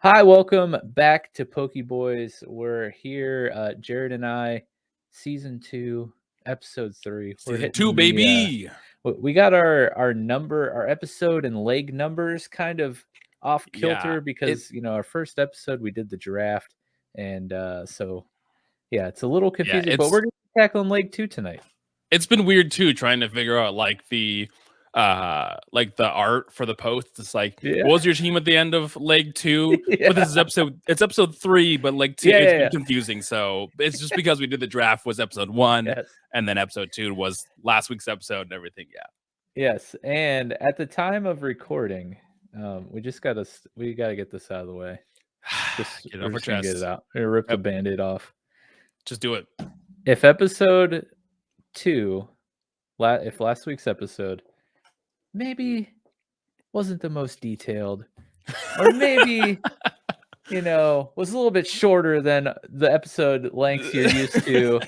Hi, welcome back to PokéBoys. We're here, Jared and I, season 2, episode 3. We're Season 2, hitting the baby. we got our episode and leg numbers kind of off kilter Yeah, because our first episode we did the draft, and so yeah, it's a little confusing, but we're gonna be tackling leg 2 tonight. It's been weird too trying to figure out the art for the posts. It's like, Yeah. what was your team at the end of leg 2? Yeah. But this is episode 3, but leg 2 Yeah, it's yeah, been yeah. confusing. So it's just because we did the draft was episode 1, Yes. and then episode 2 was last week's episode and everything. Yeah. Yes, and at the time of recording, we gotta get this out of the way. Get it We're off our just gonna get it chest. out. We're gonna rip the Yep. Band-Aid off. Just do it. If episode 2, if last week's episode maybe wasn't the most detailed, or maybe was a little bit shorter than the episode lengths you're used to,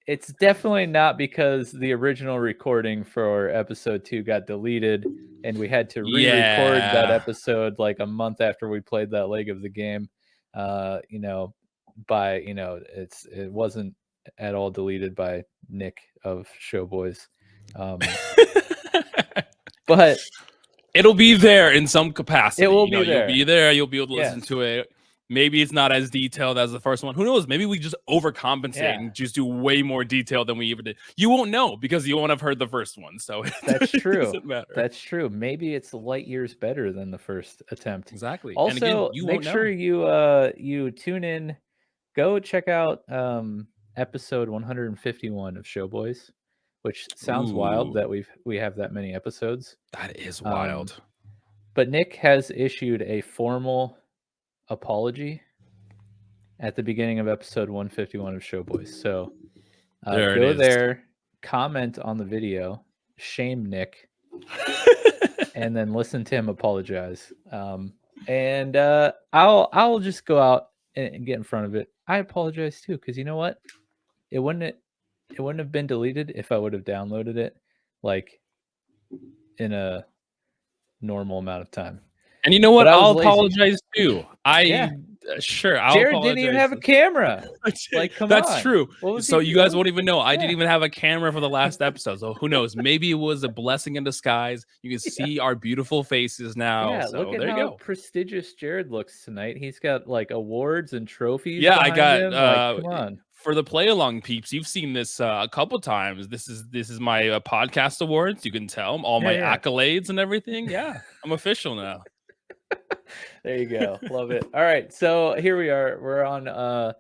it's definitely not because the original recording for episode 2 got deleted and we had to re-record that episode like a month after we played that leg of the game. It wasn't at all deleted by Nick of Showboys. But it'll be there in some capacity. It will be there. You'll be there. You'll be able to listen to it. Maybe it's not as detailed as the first one. Who knows? Maybe we just overcompensate and just do way more detail than we even did. You won't know because you won't have heard the first one. So that's true. Doesn't matter. That's true. Maybe it's light years better than the first attempt. Exactly. Also, and again, you make sure you tune in. Go check out episode 151 of Showboys, which sounds wild that we have that many episodes. That is wild. But Nick has issued a formal apology at the beginning of episode 151 of Showboys. So go there, comment on the video, shame Nick, and then listen to him apologize. And I'll just go out and get in front of it. I apologize too, because you know what? It wouldn't have been deleted if I would have downloaded it like in a normal amount of time. And you know what? I'll apologize too. Sure. Jared didn't even have a camera. Like, come on. That's true. So you guys won't even know. I didn't even have a camera for the last episode. So who knows? Maybe it was a blessing in disguise. You can see our beautiful faces now. Yeah, so look at there how you go. Prestigious Jared looks tonight. He's got like awards and trophies. Yeah, I got come on. For the play along peeps, you've seen this a couple times. This is my podcast awards. You can tell all my accolades and everything. Yeah, I'm official now. There you go. Love it. All right, so here we are. We're on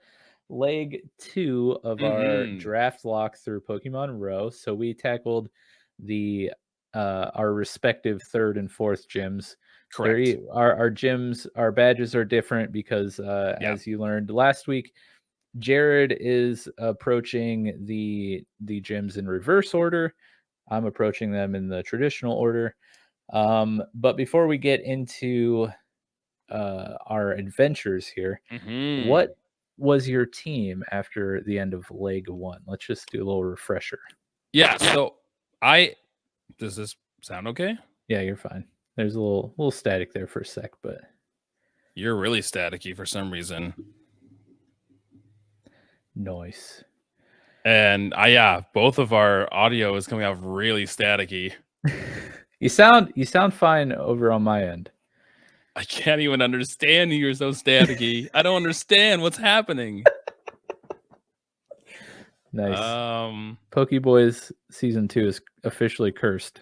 leg 2 of our Draftlocke through Pokemon R.O.W.E. So we tackled the our respective 3rd and 4th gyms. Correct. Our gyms, our badges are different because as you learned last week, Jared is approaching the gyms in reverse order. I'm approaching them in the traditional order. But before we get into our adventures here, what was your team after the end of leg 1? Let's just do a little refresher. Yeah, so does this sound okay? Yeah, you're fine. There's a little static there for a sec, but you're really staticky for some reason. Noise. And both of our audio is coming out really staticky. You sound fine over on my end. I can't even understand you. You're so staticky. I don't understand what's happening. Nice. PokéBoys season 2 is officially cursed.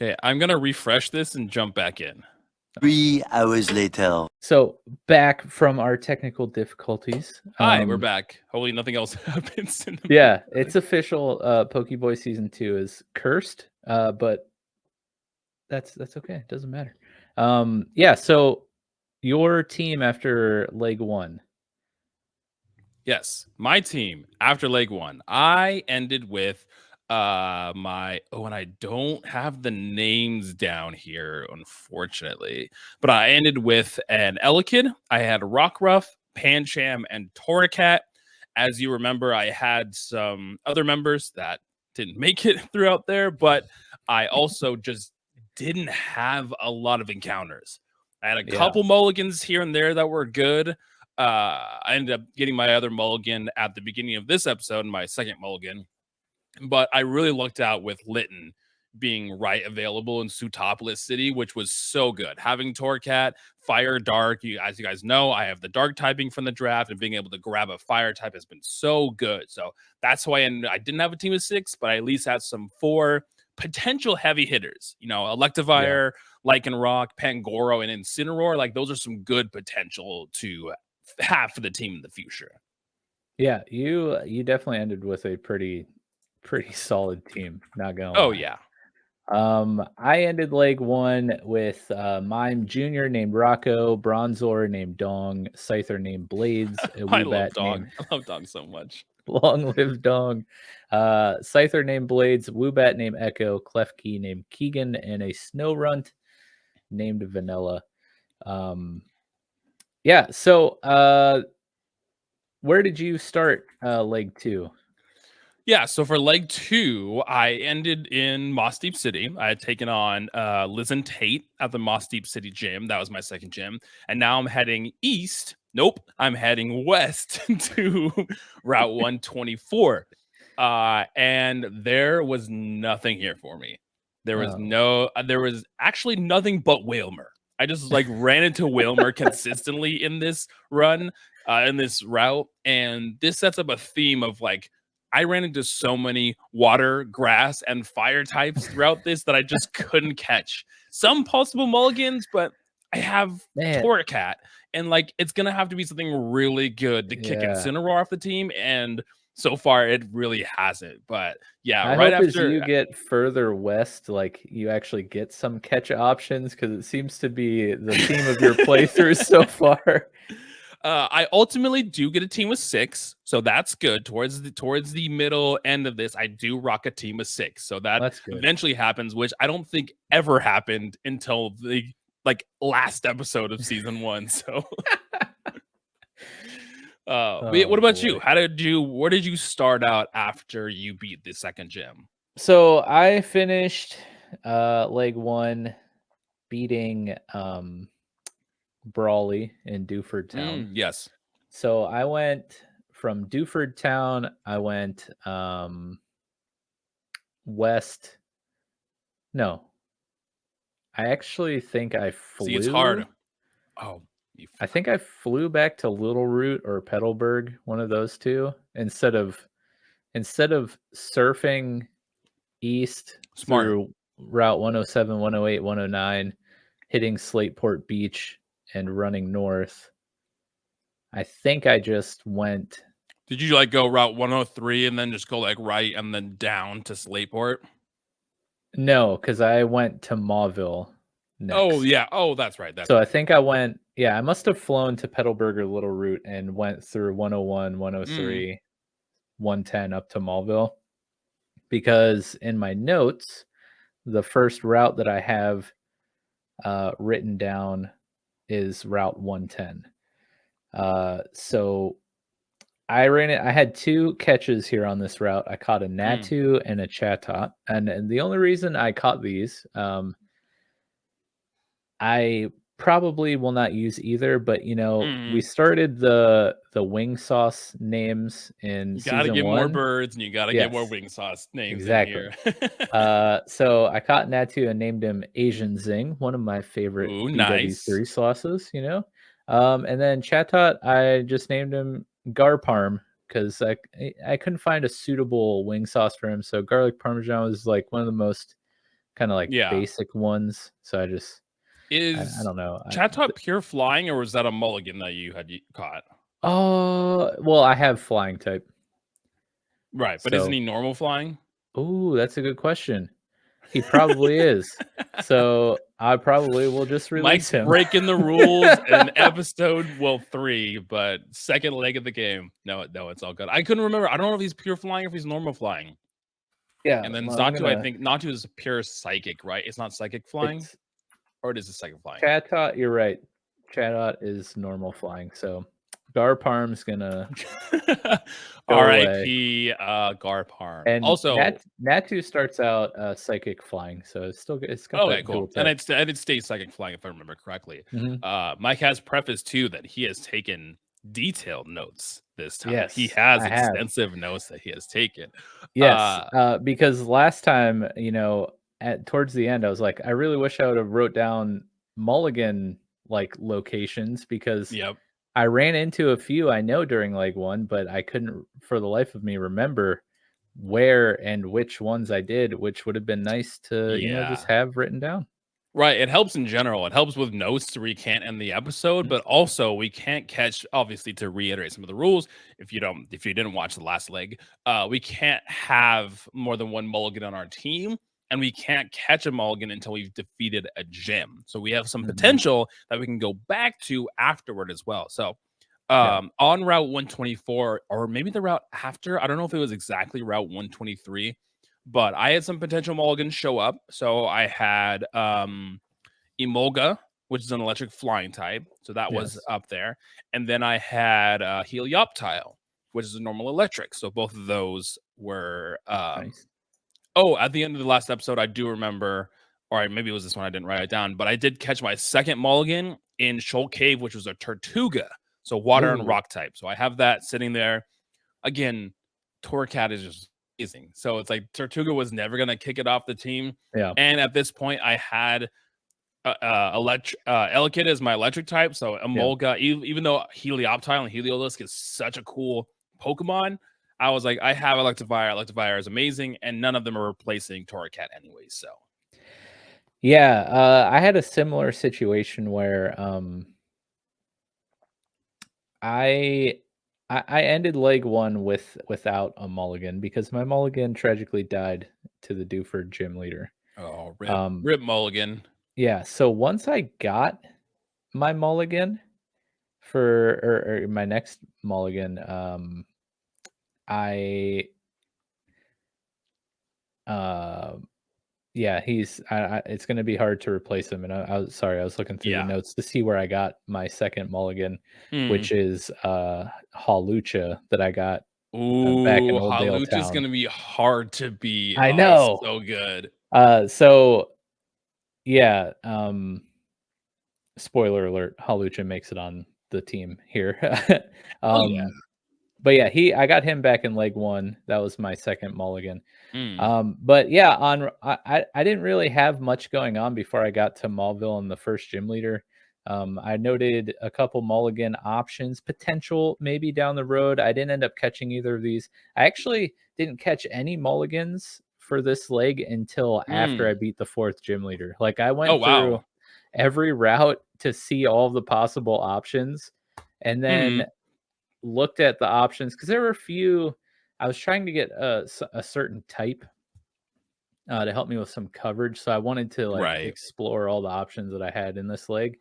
Okay, I'm gonna refresh this and jump back in. 3 hours later. So back from our technical difficulties. Hi, we're back. Hopefully nothing else happens. It's official. PokéBoys season 2 is cursed. But that's okay. It doesn't matter. So your team after leg 1. Yes, my team after leg 1. I ended with and I don't have the names down here, unfortunately, but I ended with an Elekid. I had Rockruff, Pancham, and Torracat. As you remember, I had some other members that didn't make it throughout there, but I also just didn't have a lot of encounters. I had a couple mulligans here and there that were good. I ended up getting my other mulligan at the beginning of this episode, my second mulligan. But I really lucked out with Lytton being right available in Sootopolis City, which was so good. Having Torcat, Fire, Dark, as you guys know, I have the Dark typing from the draft, and being able to grab a Fire type has been so good. So that's why I didn't have a team of 6, but I at least had some 4 potential heavy hitters. Electivire, Lycanroc, Pangoro, and Incineroar. Like, those are some good potential to have for the team in the future. Yeah, you definitely ended with a pretty solid team, not gonna lie. Oh yeah. I ended leg 1 with Mime Jr. named Rocco, Bronzor named Dong, Scyther named Blades, I love Dong. I love Dong so much. Long live Dong. Scyther named Blades, Woobat named Echo, Klefki named Keegan, and a Snowrunt named Vanilla. Yeah, so where did you start leg 2? Yeah, so for leg 2, I ended in Moss Deep City. I had taken on Liz and Tate at the Moss Deep City gym. That was my second gym. And now I'm heading east. Nope, I'm heading west to Route 124. And there was nothing here for me. There was actually nothing but Whalmer. I just ran into Whalmer consistently in this run, in this route. And this sets up a theme of I ran into so many water, grass, and fire types throughout this that I just couldn't catch. Some possible mulligans, but I have Torcat, and it's gonna have to be something really good to kick Incineroar off the team, and so far it really hasn't. But yeah, I right hope after as you get further west, you actually get some catch options, because it seems to be the theme of your playthrough so far. I ultimately do get a team of 6, so that's good. Towards the middle end of this, I do rock a team of 6, so that eventually happens, which I don't think ever happened until the last episode of season 1. So, what about you? Where did you start out after you beat the second gym? So I finished leg 1 beating Brawley in Dewford Town. Yes. So I went from Dewford Town, I went west. No. I actually think I flew. See, it's hard. Oh. I think I flew back to Little Root or Petalburg, one of those two, instead of surfing east through Route 107, 108, 109, hitting Slateport Beach and running north. I think I just went. Did you go Route 103 and then just go right and then down to Slateport? No, because I went to Mauville next. Oh yeah. Oh, that's right. So I think I went. Yeah, I must have flown to Petalburg or Little Root and went through 101, 103, 110 up to Mauville. Because in my notes, the first route that I have written down is Route 110. So I ran it. I had 2 catches here on this route. I caught a Natu and a Chatot. And the only reason I caught these, I probably will not use either, but we started the wing sauce names in season 1. You gotta get more birds, and you gotta get more wing sauce names in here. So I caught Natu and named him Asian Zing, one of my favorite BW3 sauces, and then Chatot, I just named him Garparm because I couldn't find a suitable wing sauce for him. So garlic parmesan was one of the most kind of basic ones. So I just I don't know. Chatot pure flying, or was that a mulligan that you had caught? Oh, well, I have flying type. Right, but isn't he normal flying? Oh, that's a good question. He probably is. So I probably will just release him. Breaking the rules in episode 3, but second leg of the game. No, it's all good. I couldn't remember. I don't know if he's pure flying or if he's normal flying. Yeah. And then Natu, I think Natu is pure psychic, right? It's not psychic flying. Or it is a psychic flying. Chatot, you're right. Chatot is normal flying. So Garparm's gonna R.I.P. Garparm. And also, Natu starts out psychic flying, so it's got okay, that cool. dual And type. it stays psychic flying if I remember correctly. Mhm. Mike has prefaced too that he has taken detailed notes this time. Yes, He has I have. extensive notes that he has taken. Yes, because last time, towards the end, I was like, I really wish I would have wrote down mulligan like locations because Yep. I ran into a few I know during leg one, but I couldn't for the life of me remember where and which ones I did, which would have been nice to, just have written down. Right. It helps in general. It helps with notes to recant in the episode, but also we can't catch, obviously, to reiterate some of the rules. If you didn't watch the last leg, we can't have more than one mulligan on our team, and we can't catch a mulligan until we've defeated a gym. So we have some potential that we can go back to afterward as well. So on Route 124, or maybe the route after, I don't know if it was exactly Route 123, but I had some potential mulligans show up. So I had Emolga, which is an electric flying type. So that was up there. And then I had Helioptile, which is a normal electric. So both of those were Nice. Oh, at the end of the last episode, I do remember, or maybe it was this one, I didn't write it down, but I did catch my second mulligan in Shoal Cave, which was a Tortuga. So water and rock type. So I have that sitting there. Again, Torcat is just amazing. So it's like Tortuga was never going to kick it off the team. Yeah. And at this point, I had Elekid as my electric type. So Emolga, even though Helioptile and Heliolisk is such a cool Pokemon, I was like, I have Electivire. Electivire is amazing, and none of them are replacing Torracat anyway. So, yeah, I had a similar situation where I ended leg one without a mulligan because my mulligan tragically died to the Dewford gym leader. Oh, rip mulligan. Yeah, so once I got my mulligan or my next mulligan, yeah, it's gonna be hard to replace him, and I was sorry, I was looking through the notes to see where I got my second mulligan, which is Hawlucha that I got back in Old Dale Hawlucha is Town. gonna be hard to beat. I know. So good. So yeah, spoiler alert, Hawlucha makes it on the team here. Oh yeah. But yeah, I got him back in leg one. That was my second mulligan. Mm. But yeah, I didn't really have much going on before I got to Mauville and the first gym leader. I noted a couple mulligan options, potential maybe down the road. I didn't end up catching either of these. I actually didn't catch any mulligans for this leg until after I beat the fourth gym leader. Like I went through every route to see all the possible options, and then looked at the options because there were a few. I was trying to get a certain type to help me with some coverage, so I wanted to explore all the options that I had in this leg.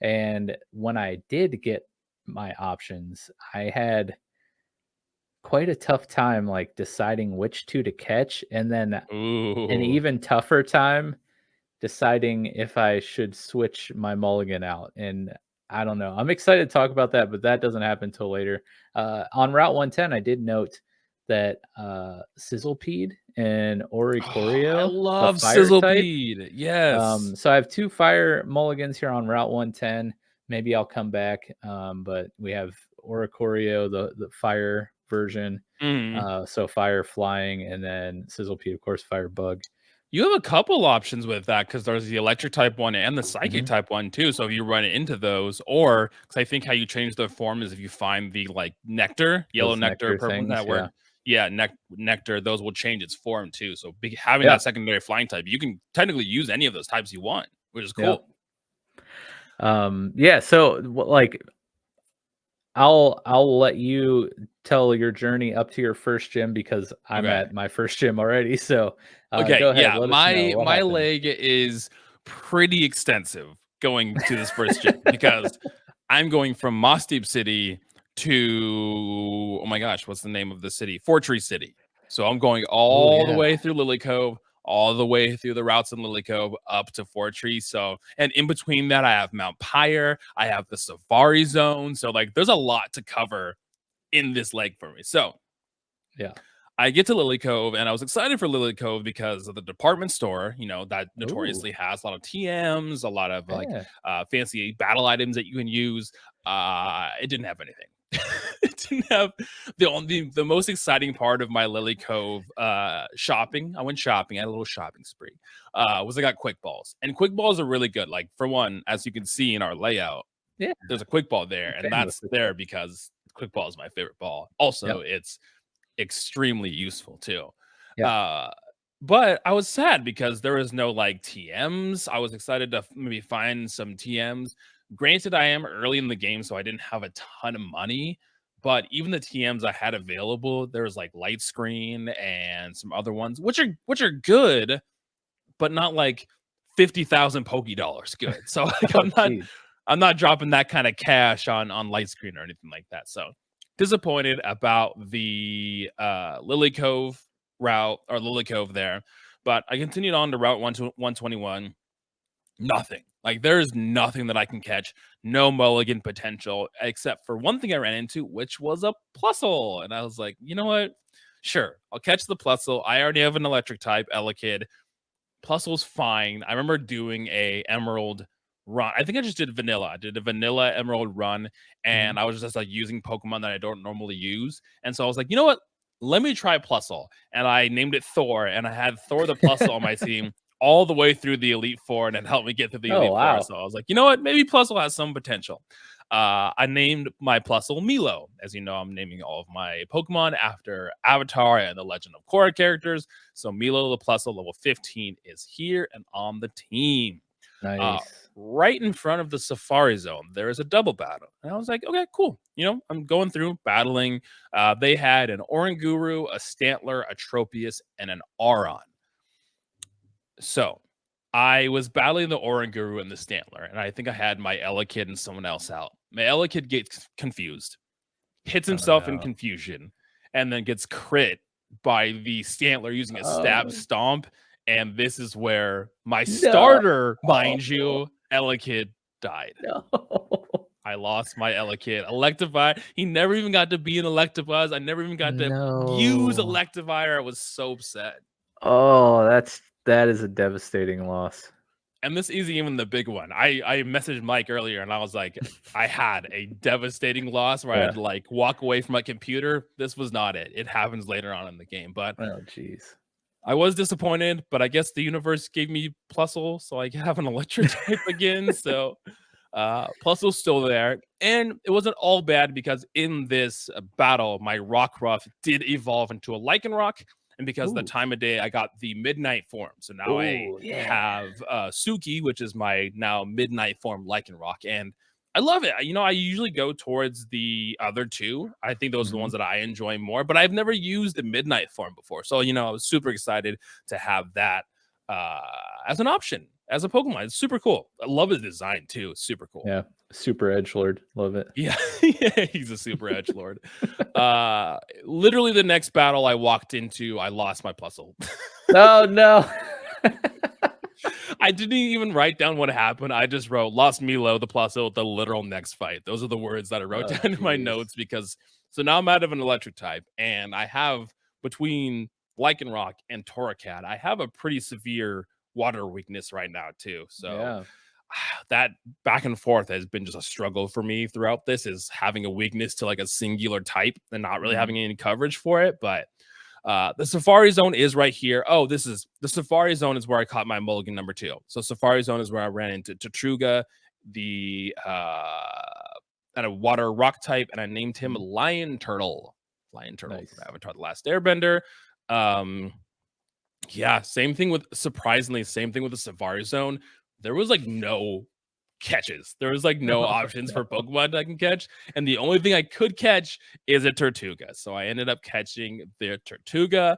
And when I did get my options, I had quite a tough time like deciding which two to catch, and then an even tougher time deciding if I should switch my mulligan out. And I don't know. I'm excited to talk about that, but that doesn't happen until later. On Route 110, I did note that Sizzlepede and Oricorio, I love Sizzlepede. Yes. So I have two fire mulligans here on Route 110. Maybe I'll come back. But we have Oricorio, the fire version. So fire flying, and then Sizzlepede, of course, fire bug. You have a couple options with that because there's the electric type one and the psychic type one too. So if you run into those, or because I think how you change their form is if you find the like nectar, yellow nectar, purple things, that word, nectar, those will change its form too. So having that secondary flying type, you can technically use any of those types you want, which is cool. So like I'll let you tell your journey up to your first gym because I'm at my first gym already. So go ahead. Yeah, let us know what my happened. leg is pretty extensive going to this first gym because I'm going from Moss Deep City to, oh my gosh, what's the name of the city? Fortree City. So I'm going all the way through Lily Cove, all the way through the routes in Lily Cove up to Fortree. So, and in between that, I have Mount Pyre, I have the Safari Zone. So, like, there's a lot to cover in this lake for me. So, yeah, I get to Lily Cove, and I was excited for Lily Cove because of the department store, you know, that notoriously has a lot of TMs, a lot of like fancy battle items that you can use. It didn't have anything. It didn't have the most exciting part of my Lily Cove shopping. I went shopping. I had a little shopping spree. Was I got quick balls, and quick balls are really good. Like, for one, as you can see in our layout, there's a quick ball there, and that's there because quick ball is my favorite ball. Also, it's extremely useful too. But I was sad because there was no like TMs. I was excited to maybe find some TMs. Granted, I am early in the game, so I didn't have a ton of money, but even the TMs I had available, there was like Light Screen and some other ones, which are good, but not like 50,000 Poké Dollars good. So like, I'm not dropping that kind of cash on Light Screen or anything like that. So disappointed about the Lily Cove route, or Lily Cove there, but I continued on to Route 121. Nothing. Like, there's nothing that I can catch. No mulligan potential, except for one thing I ran into, which was a Plusle. And I was like, you know what? Sure, I'll catch the Plusle. I already have an electric type, Elekid. Plusle's fine. I remember doing a Emerald run. I think I just did vanilla. I did a vanilla Emerald run, and I was just like using Pokemon that I don't normally use. And so I was like, you know what? Let me try Plusle. And I named it Thor, and I had Thor the Plusle on my team all the way through the Elite Four, and it helped me get through the Elite Four. So I was like, you know what? Maybe Plusle has some potential. I named my Plusle Milo. As you know, I'm naming all of my Pokemon after Avatar and the Legend of Korra characters. So Milo the Plusle level 15 is here and on the team. Nice. Right in front of the Safari Zone, there is a double battle. And I was like, okay, cool. You know, I'm going through battling. They had an Oranguru, a Stantler, a Tropius, and an Aron. So I was battling the Oranguru and the Stantler, and I think I had my Elekid and someone else out. My Elekid gets confused, hits himself in confusion, and then gets crit by the Stantler using a stab stomp. And this is where my starter, mind you, Elekid, died. I lost my Elekid. Electivire. He never even got to be an Electivire. I never even got to use Electivire. I was so upset. Oh, that is a devastating loss. And this isn't even the big one. I messaged Mike earlier, and I was like, I had a devastating loss where I had to like walk away from my computer. This was not it. It happens later on in the game, but oh jeez, I was disappointed. But I guess the universe gave me Plusle, so I have an electric type again. So Plusle's still there, and it wasn't all bad because in this battle, my Rockruff did evolve into a Lycanroc. And because of the time of day, I got the midnight form. So now I have Suki, which is my now midnight form Lycanroc. And I love it. You know, I usually go towards the other two. I think those are the ones that I enjoy more. But I've never used the midnight form before. So, you know, I was super excited to have that as an option, as a Pokemon. It's super cool. I love the design, too. It's super cool. Yeah. Super edgelord. Love it. Yeah, he's a super edgelord. Literally the next battle I walked into, I lost my Plusle. Oh no. I didn't even write down what happened. I just wrote lost Milo the Plusle the literal next fight. Those are the words that I wrote down in my notes, because so now I'm out of an electric type, and I have between Lycanroc and Torracat, I have a pretty severe water weakness right now too. So that back and forth has been just a struggle for me throughout this, is having a weakness to like a singular type and not really having any coverage for it. But the Safari Zone is right here. Oh, this is the Safari Zone is where I caught my mulligan number 2. So Safari Zone is where I ran into Tatruga, the at a water rock type, and I named him Lion Turtle. Lion Turtle from Avatar: The Last Airbender. Yeah, same thing with the Safari Zone. There was like no catches. There was like no options for Pokemon that I can catch. And the only thing I could catch is a Tortuga. So I ended up catching the Tortuga.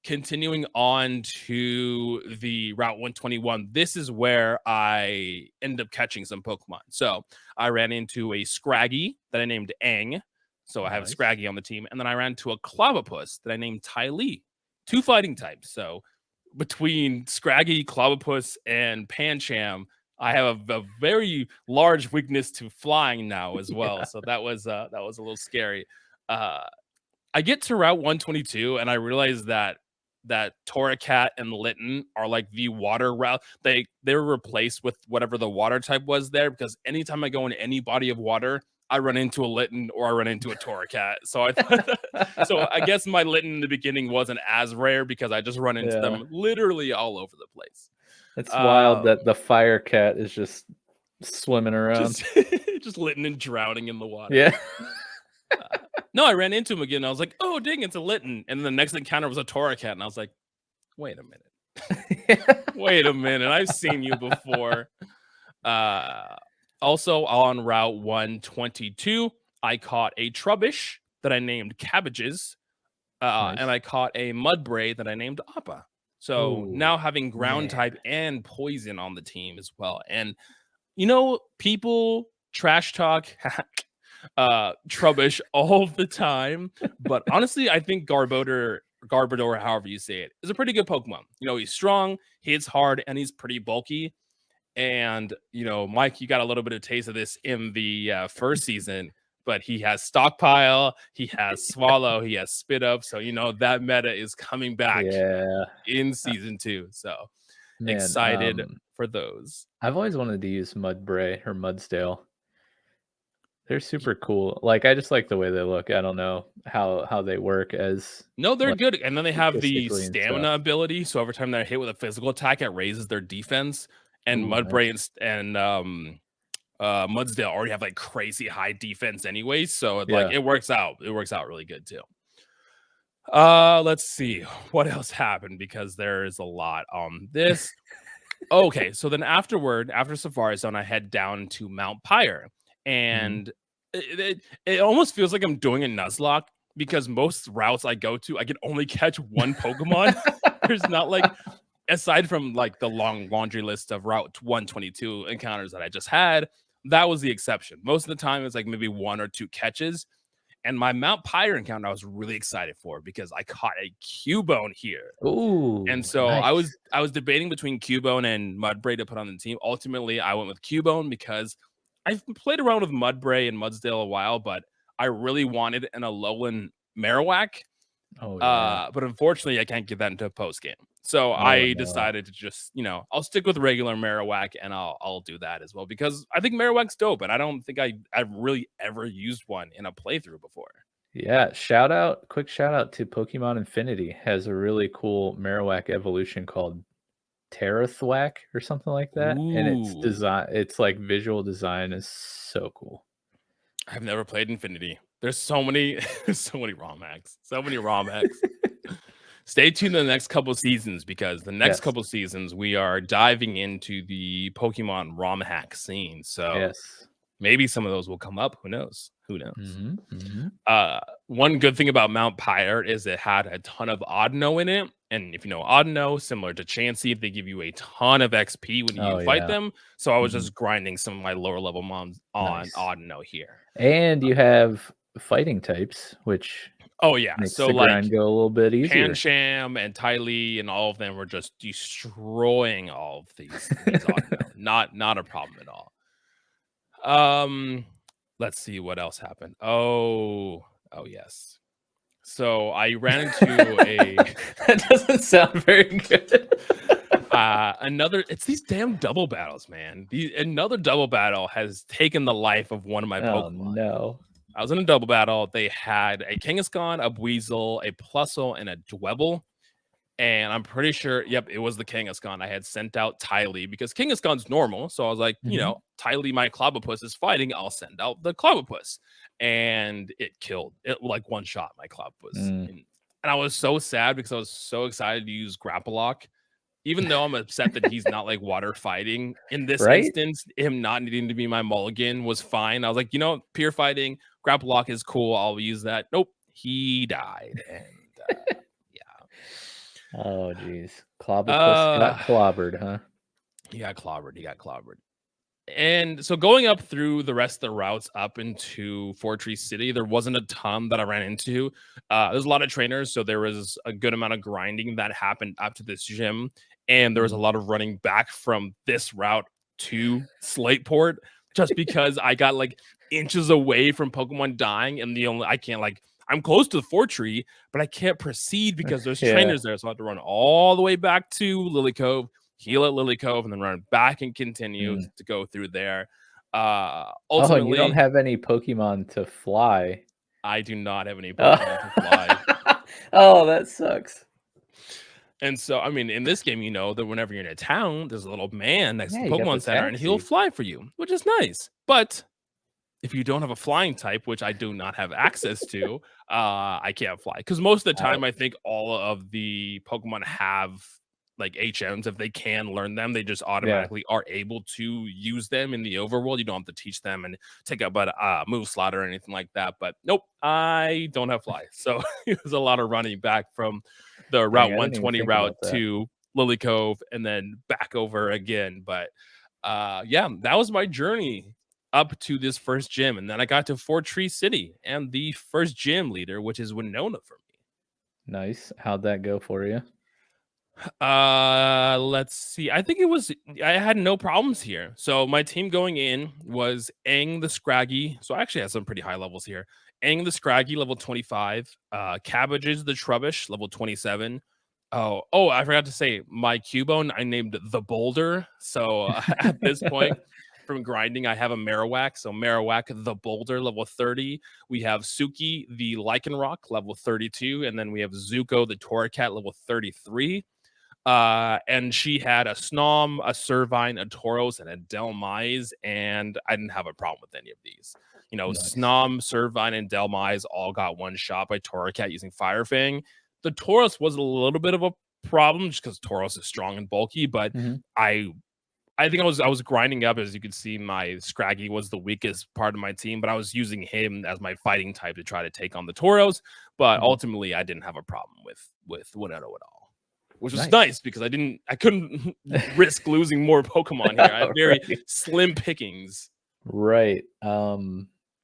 Continuing on to the Route 121, this is where I ended up catching some Pokemon. So I ran into a Scraggy that I named Aang. So I have Scraggy on the team. And then I ran into a Clavipus that I named Ty Lee. 2 fighting types. So between Scraggy, Clobbopus, and Pancham, I have a very large weakness to flying now as well. Yeah. So that was a little scary. I get to Route 122 and I realize that Torracat and Litten are like the water route. They're replaced with whatever the water type was there, because anytime I go into any body of water, I run into a Litten or I run into a Torracat. So I guess my Litten in the beginning wasn't as rare because I just run into them literally all over the place. It's wild that the fire cat is just swimming around. Just Litten and drowning in the water. Yeah. No, I ran into him again. I was like, oh, dang, it's a Litten. And then the next encounter was a Torracat. And I was like, wait a minute. Wait a minute. I've seen you before. Also, on Route 122, I caught a Trubbish that I named Cabbages. Nice. And I caught a Mudbray that I named Appa. So now having ground type and poison on the team as well. And, people trash talk Trubbish all the time, but honestly I think Garbodor, however you say it, is a pretty good Pokemon. He's strong, he hits hard, and he's pretty bulky. And Mike, you got a little bit of taste of this in the first season, but he has Stockpile, he has Swallow, he has Spit Up, so that meta is coming back in season 2. So excited for those. I've always wanted to use Mudbray or Mudsdale. They're super cool. Like, I just like the way they look. I don't know how they work as... No, they're good. And then they have the stamina ability. So every time they're hit with a physical attack, it raises their defense. And Mudbray and Mudsdale already have like crazy high defense anyway. So it works out. It works out really good too. Let's see what else happened, because there is a lot on this. Okay, so then after Safari Zone, I head down to Mount Pyre. And it almost feels like I'm doing a Nuzlocke, because most routes I go to, I can only catch one Pokemon. There's not like, aside from like the long laundry list of Route 122 encounters that I just had, that was the exception. Most of the time, it's like maybe 1 or 2 catches. And my Mount Pyre encounter, I was really excited for, because I caught a Cubone here. Ooh, and so nice. I was debating between Cubone and Mudbray to put on the team. Ultimately, I went with Cubone because I've played around with Mudbray and Mudsdale a while, but I really wanted an Alolan Marowak. But unfortunately, I can't get that into a post game. So I decided to just, I'll stick with regular Marowak, and I'll do that as well, because I think Marowak's dope, and I don't think I've really ever used one in a playthrough before. Yeah, quick shout out to Pokemon Infinity. Has a really cool Marowak evolution called Terrathwack or something like that. And it's like visual design is so cool. I've never played Infinity. There's so many ROM hacks. So many ROM hacks. Stay tuned to the next couple seasons, because the next couple seasons we are diving into the Pokemon ROM hack scene. So maybe some of those will come up. Who knows? One good thing about Mount Pyre is it had a ton of Audino in it. And if you know Audino, similar to Chansey, they give you a ton of XP when you fight them. So I was just grinding some of my lower level mons on Audino here. And you have fighting types, which makes so the like grind go a little bit easier. Pancham and Tylee and all of them were just destroying all of these Audino. Not a problem at all. Let's see what else happened. Oh yes. So I ran into a... That doesn't sound very good. It's these damn double battles, man. Another double battle has taken the life of one of my Pokemon. No. I was in a double battle. They had a Kangaskhan, a Buizel, a Plusle, and a Dwebble. And I'm pretty sure, it was the Kangaskhan. I had sent out Tylee because Kangaskhan's normal. So I was like, Tylee, my Clobbopus is fighting. I'll send out the Clobbopus. And it killed it, like one shot my Clobbopus. And I was so sad because I was so excited to use Draftlocke. Even though I'm upset that he's not like water fighting in this instance, him not needing to be my mulligan was fine. I was like, peer fighting, Draftlocke is cool. I'll use that. Nope, he died. And oh geez, Clobbopus got clobbered, huh? He got clobbered. And so going up through the rest of the routes up into Fortree City, there wasn't a ton that I ran into. There's a lot of trainers, so there was a good amount of grinding that happened up to this gym, and there was a lot of running back from this route to Slateport, just because I got like inches away from Pokemon dying, and I can't like I'm close to the Fortree, but I can't proceed because there's trainers there, so I have to run all the way back to Lily Cove, heal at Lily Cove, and then run back and continue to go through there. Oh, and you don't Ultimately, have any Pokemon to fly. I do not have any Pokemon to fly. Oh, that sucks. And so, I mean, in this game, you know that whenever you're in a town, there's a little man next to the you got Pokemon the Center, and he'll taxi. fly for you, which is nice. But if you don't have a flying type, which I do not have access to, I can't fly. Because most of the time, I think all of the Pokemon have like HMs. If they can learn them, they just automatically are able to use them in the overworld. You don't have to teach them and take up a move slot or anything like that. But nope, I don't have fly. So it was a lot of running back from the Dang, Route I didn't even 120 think route about that. to Lily Cove and then back over again. But yeah, that was my journey up to this first gym, and then I got to Fortree City and the first gym leader, which is Winona for me. Nice. How'd that go for you? Let's see. I think I had no problems here. So my team going in was Aang the Scraggy. So I actually had some pretty high levels here. Aang the Scraggy, level 25. Cabbages the Trubbish, level 27. Oh, I forgot to say my Cubone I named the Boulder. So at this point, from grinding, I have a Marowak. So Marowak the Boulder, level 30. We have Suki the Lycanroc, level 32, and then we have Zuko the Torracat, level 33. And she had a Snom, a Servine, a Tauros, and a Delmise, and I didn't have a problem with any of these. You know, Nice. Snom, Servine, and Delmise all got one shot by Torracat using Fire Fang. The Tauros was a little bit of a problem just because Tauros is strong and bulky, but I think I was grinding up. As you can see, my Scraggy was the weakest part of my team, but I was using him as my fighting type to try to take on the Tauros. But ultimately, I didn't have a problem with Winona at all, which was nice because I couldn't risk losing more Pokemon here. I had very slim pickings. Right.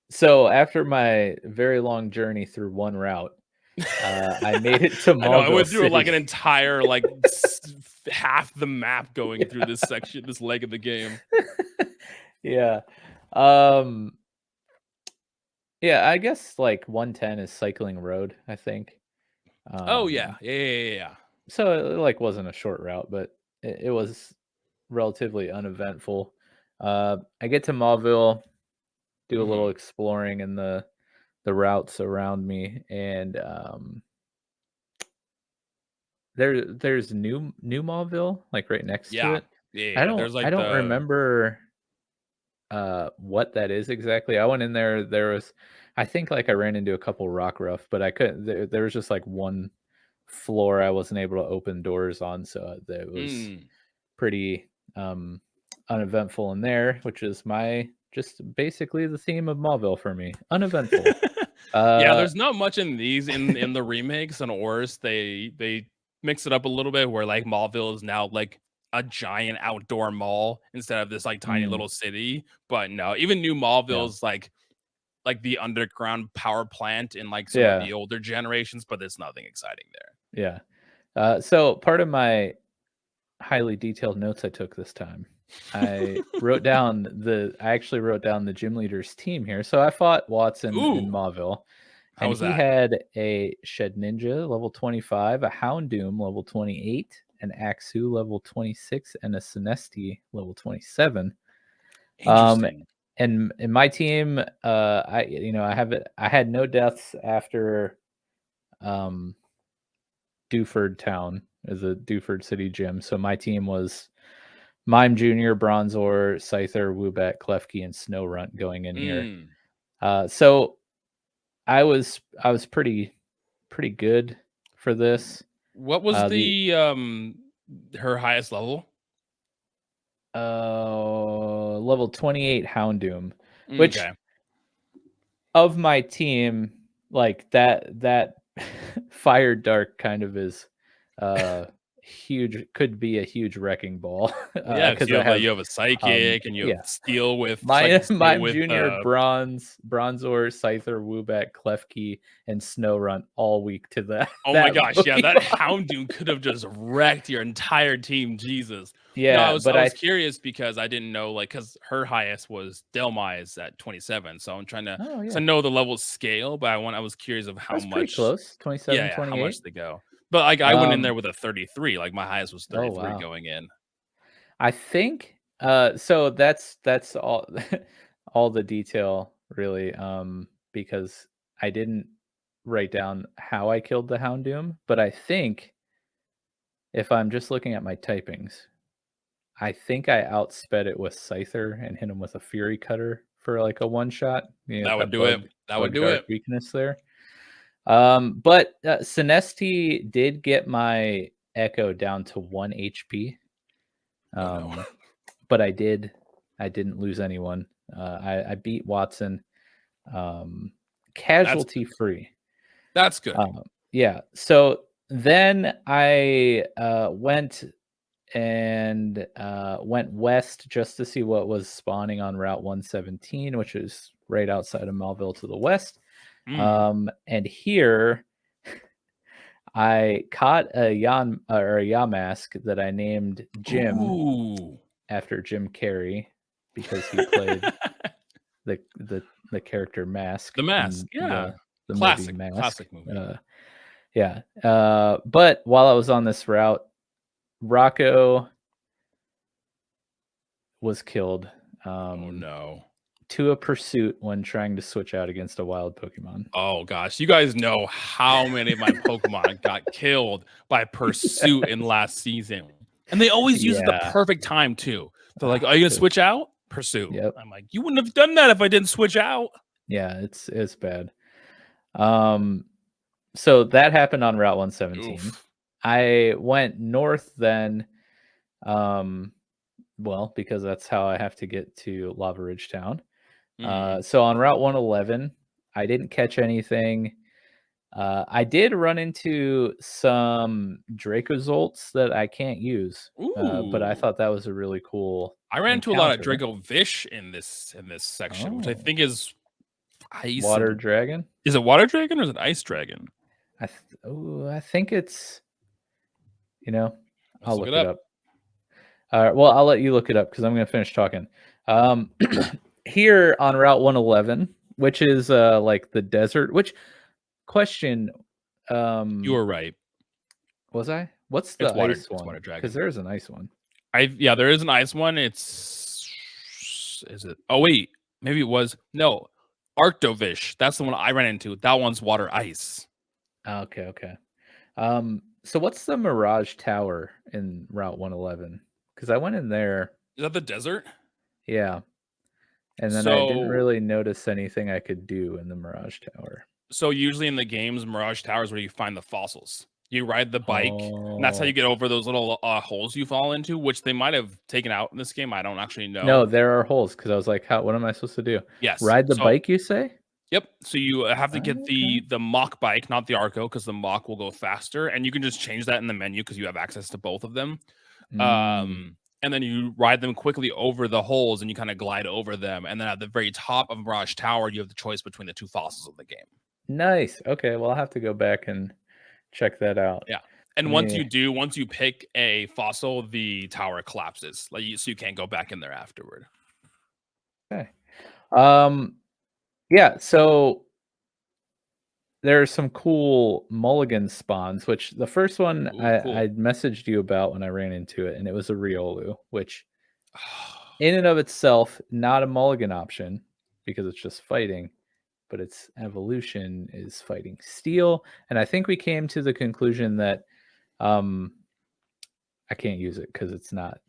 So after my very long journey through one route, I made it to Mauville I know I went through City. like an entire half the map going through this section, this leg of the game. Yeah. Yeah, I guess like 110 is cycling road, I think. Oh yeah. So it like wasn't a short route, but it was relatively uneventful. I get to Mauville, do a little exploring in the routes around me, and there's new Mauville like right next to it. Yeah. There's like I don't remember what that is exactly. I went in there. There was, I think, like I ran into a couple Rockruff, but I couldn't. There was just like one floor I wasn't able to open doors on, so that was pretty uneventful in there, which is my just basically the theme of Mauville for me. Uneventful. Yeah, there's not much in these in the remakes and Ors. They mix it up a little bit where like Mauville is now like a giant outdoor mall instead of this like tiny little city. But no, even new Mauville's like the underground power plant in like some of the older generations, but there's nothing exciting there. Yeah. So part of my highly detailed notes I took this time, I actually wrote down the gym leader's team here. So I fought Watson in Mauville, How and was he that? had a Shed Ninja level 25, a Houndoom level 28, an Axu level 26, and a Sinesti level 27. Interesting. And in my team, I had no deaths after Dewford Town is a Dewford City gym. So my team was Mime Jr., Bronzor, Scyther, Woobat, Klefki, and Snowrunt going in here. So I was pretty good for this. What was her highest level? Level 28 Houndoom, which of my team, like that Fire Dark kind of is could be a huge wrecking ball. Yeah, because Because I have you have a psychic and you yeah. have steel with Mime, steel Mime with Junior, Bronzor, Scyther, Woobat, Klefki, and Snorunt all weak to that. Oh my that gosh, yeah, that Pokemon. Houndoom could have just wrecked your entire team. Jesus. No, Yeah, but I was curious because I didn't know, like, because her highest was Delmai's at 27. So I'm trying to, oh because yeah, I know the level scale, but I was curious of how that's pretty much, close. 27, how much 28. they go. But like, I went in there Um, with a 33. Like, my highest was oh 33 wow. going in. I think so that's all all the detail really, because I didn't write down how I killed the Houndoom, but I think if I'm just looking at my typings, I think I outsped it with Scyther and hit him with a Fury Cutter for like a one shot. You know, That would do it. That would bug do dark it. weakness there. But Sinesti did get my Echo down to 1 HP. Oh no. But I didn't lose anyone. I beat Watson, casualty free. That's good. Yeah. So then I went west just to see what was spawning on Route 117, which is right outside of Mauville to the west. And here I caught a Yamask that I named Jim. Ooh. After Jim Carrey because he played the character Mask. The Mask, in yeah. the Classic, movie Mask. classic movie. Yeah. But while I was on this route, Rocco was killed. Oh no. To a pursuit when trying to switch out against a wild Pokemon. Oh gosh, you guys know how many of my Pokemon got killed by pursuit in last season. And they always use it at the perfect time too. They're like, "Are you gonna switch out?" Pursuit. Yep. I'm like, "You wouldn't have done that if I didn't switch out." Yeah, it's bad. So that happened on Route 117. Oof. I went north then, well, because that's how I have to get to Lavaridge town. So on Route 111, I didn't catch anything. I did run into some Dracozolts that I can't use, but I thought that was a really cool. I ran into a lot of encounter. Dracovish in this section, which I think is ice water dragon. Is it water dragon or is it ice dragon? I think it's. I'll look it up. All right. Well, I'll let you look it up because I'm going to finish talking. Here on Route 111, which is like the desert. Which question? You were right. Was I? What's the ice one? Water dragon. Because there's an ice one. Yeah, there is an ice one. Is it? Oh wait, maybe it was no. Arctovish. That's the one I ran into. That one's water ice. Okay. So what's the Mirage Tower in Route 111? Because I went in there. Is that the desert? Yeah. And then I didn't really notice anything I could do in the Mirage Tower. So usually in the games, Mirage Tower is where you find the fossils. You ride the bike, and that's how you get over those little holes you fall into, which they might have taken out in this game. I don't actually know. No, there are holes because I was like, what am I supposed to do? Yes. Ride the bike, you say? Yep. So you have to get the Mach bike, not the Arco, because the Mach will go faster, and you can just change that in the menu because you have access to both of them. And then you ride them quickly over the holes, and you kind of glide over them. And then at the very top of Mirage Tower, you have the choice between the two fossils of the game. Nice. Okay. Well, I'll have to go back and check that out. Yeah. And once you pick a fossil, the tower collapses. So you can't go back in there afterward. Okay. Yeah, so there are some cool mulligan spawns, which the first one Cool. I messaged you about when I ran into it, and it was a Riolu, which in and of itself, not a mulligan option because it's just fighting, but its evolution is fighting steel. And I think we came to the conclusion that I can't use it because it's not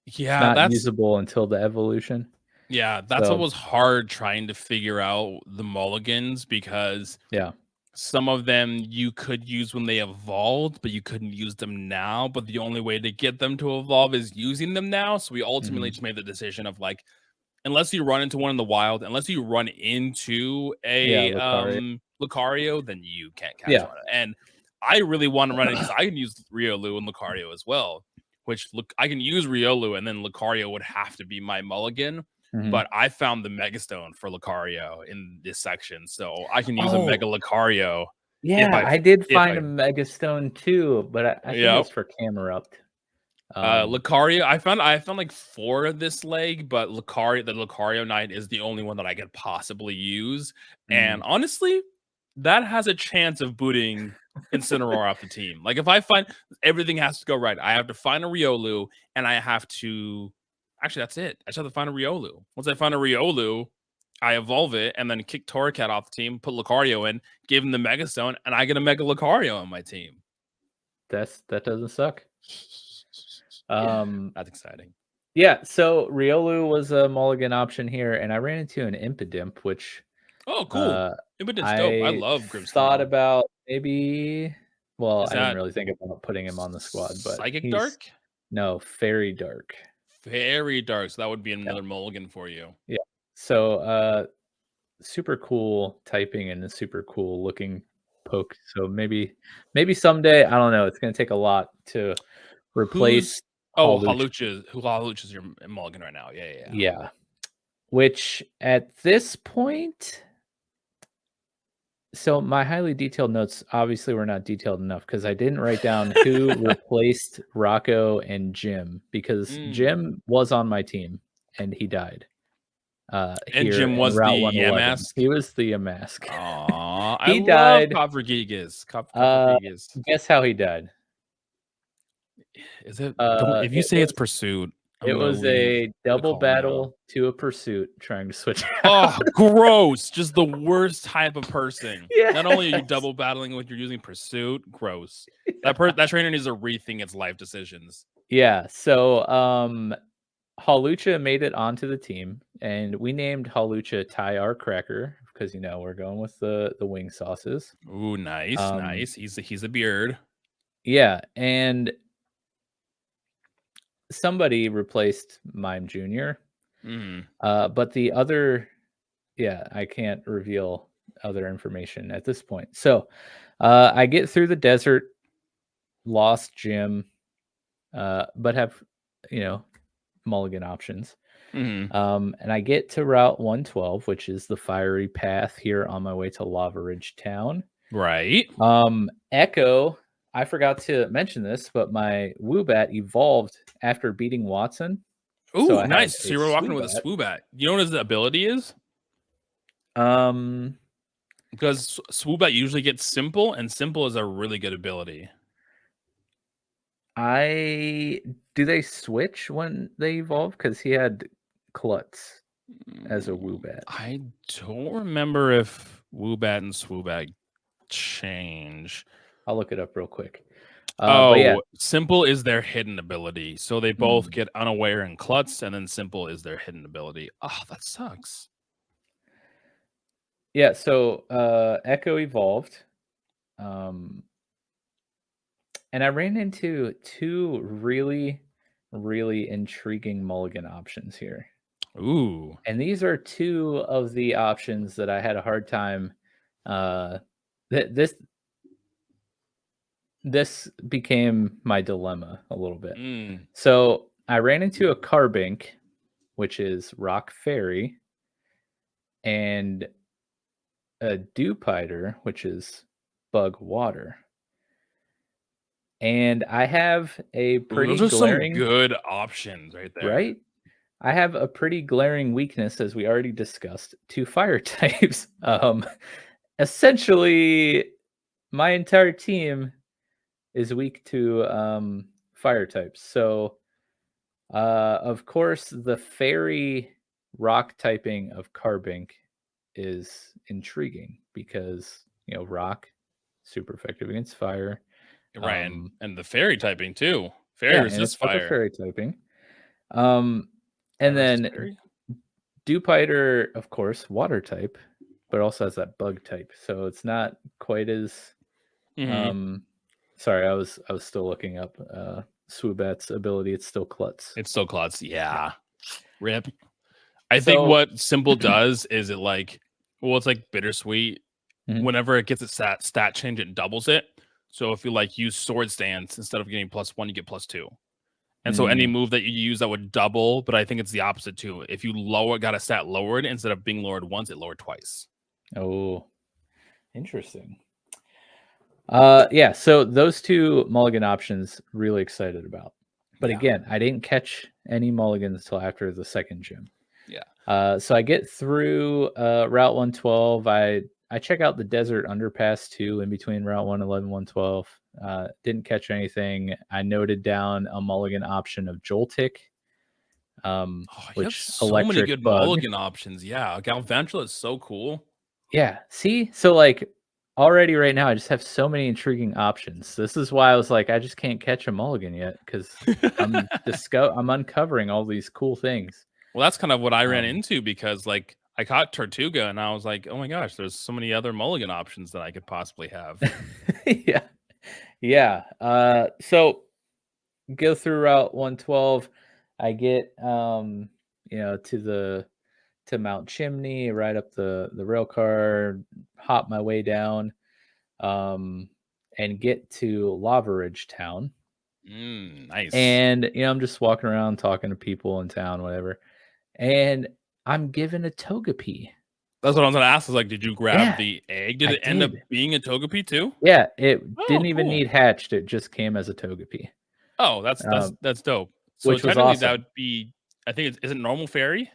usable until the evolution. Yeah, that's what was hard trying to figure out the mulligans because some of them you could use when they evolved, but you couldn't use them now. But the only way to get them to evolve is using them now. So we ultimately just made the decision of like, unless you run into one in the wild, unless you run into a Lucario, then you can't catch on it. And I really want to run it because I can use Riolu and Lucario as well. Which look, I can use Riolu and then Lucario would have to be my mulligan. But I found the Megastone for Lucario in this section, so I can use a Mega Lucario. Yeah, I did find a Megastone too, but I think it was for Camerupt. Lucario, I found like 4 this leg, but the Lucario Knight is the only one that I could possibly use. And honestly, that has a chance of booting Incineroar off the team. Like if I find everything has to go right, I have to find a Riolu, and I have to actually that's it. I just have to find a Riolu. Once I find a Riolu, I evolve it and then kick Torracat off the team, put Lucario in, give him the Megastone, and I get a Mega Lucario on my team. That doesn't suck. That's exciting. Yeah, so Riolu was a mulligan option here, and I ran into an Impidimp, which cool. Impidim's dope. I love Grimmsnarl. Thought about maybe. Well, I didn't really think about putting him on the squad, but Psychic Dark? No, Fairy Dark. Fairy Dark. So that would be another mulligan for you. Yeah. So super cool typing and a super cool looking poke. So maybe someday, I don't know. It's gonna take a lot to replace. Hawlucha is your mulligan right now. Yeah. Which at this point, so my highly detailed notes obviously were not detailed enough because I didn't write down who replaced Rocco and Jim, because Jim was on my team and he died. And Jim was the Yamask. He was the Yamask. Aww, he died. Coppergigas. Guess how he died? Is it? If you say it's Pursuit, it was a double battle to a Pursuit trying to switch out. Oh, gross. Just the worst type of person. Yes. Not only are you double battling when you're using Pursuit, gross. That trainer needs to rethink its life decisions. Yeah, so Hawlucha made it onto the team, and we named Hawlucha Ty our Cracker because we're going with the wing sauces. Ooh, nice, nice. He's a beard. Yeah, and somebody replaced Mime Jr. But the other, I can't reveal other information at this point. So I get through the desert, lost Jim, but have mulligan options. And I get to Route 112, which is the fiery path here on my way to Lavaridge town. Right. Echo, I forgot to mention this, but my Woobat evolved after beating Watson. Ooh, so nice. So you were walking with a Swoobat. You know what his ability is? Because Swoobat usually gets Simple, and Simple is a really good ability. Do they switch when they evolve? Because he had Klutz as a Woobat. I don't remember if Woobat and Swoobat change. I'll look it up real quick. Simple is their hidden ability. So they both get Unaware and Klutz, and then Simple is their hidden ability. Oh, that sucks. Yeah, so Echo evolved. And I ran into 2 really, really intriguing mulligan options here. Ooh. And these are 2 of the options that I had a hard time. This became my dilemma a little bit. So I ran into a Carbink, which is Rock Fairy, and a Dewpider, which is Bug Water. And I have a pretty glaring, some good options right there. Right? I have a pretty glaring weakness, as we already discussed, to fire types. Essentially, my entire team is weak to fire types. So, of course, the fairy rock typing of Carbink is intriguing because, rock, super effective against fire. Right, and the fairy typing too. Fairy resists fire. Fairy typing. And then Dewpider, of course, water type, but also has that bug type. So it's not quite as. Sorry, I was still looking up Swoobat's ability. It's still Klutz. Yeah. Rip. I think what Simple does is it's like Bittersweet. Whenever it gets its stat change, it doubles it. So if you like use Sword Stance, instead of getting +1, you get +2. And so any move that you use that would double, but I think it's the opposite too. If you got a stat lowered, instead of being lowered once, it lowered twice. Oh, interesting. Yeah, so those 2 mulligan options, really excited about. But again, I didn't catch any mulligans until after the second gym. Yeah. So I get through Route 112. I check out the desert underpass too in between Route 111 112. Didn't catch anything. I noted down a mulligan option of Joltik. You have so many good mulligan options. Yeah, Galvantula is so cool. Yeah, see? So, like, already right now, I just have so many intriguing options. This is why I was like, I just can't catch a mulligan yet because I'm uncovering all these cool things. Well, that's kind of what I ran into because, like, I caught Tortuga and I was like, oh my gosh, there's so many other mulligan options that I could possibly have. Yeah. Yeah. So go through Route 112. I get, to Mount Chimney, ride up the rail car, hop my way down, and get to Lavaridge town. Nice. And I'm just walking around talking to people in town, whatever. And I'm given a Togepi. That's what I was gonna ask. Is like, did you grab the egg? Did it end up being a Togepi too? Yeah, it didn't even need hatched. It just came as a Togepi. Oh, that's dope. So which was technically awesome. That would be, I think, is it normal fairy?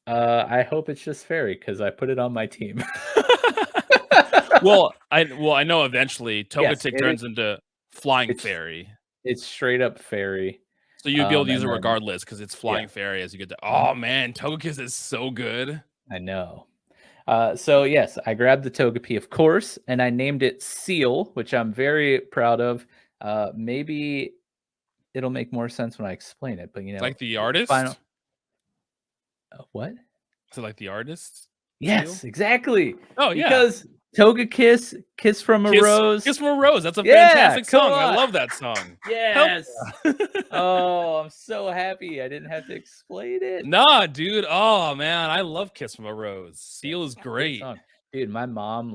I hope it's just fairy because I put it on my team. well, I know eventually Togetic turns into flying fairy. It's straight up fairy. So you'd be able to use it regardless because it's flying fairy as you get to. Oh man, Togekiss is so good. I know. So yes, I grabbed the Togepi, of course, and I named it Seal, which I'm very proud of. Maybe it'll make more sense when I explain it, but like the artist. What? So like the artist? Yes, Seal? Exactly. Oh yeah. Because Togekiss, Kiss from a Rose. Kiss from a Rose. That's a fantastic song. I love that song. Yes. Oh, I'm so happy. I didn't have to explain it. Nah, dude. Oh man, I love Kiss from a Rose. Seal is great. Dude, my mom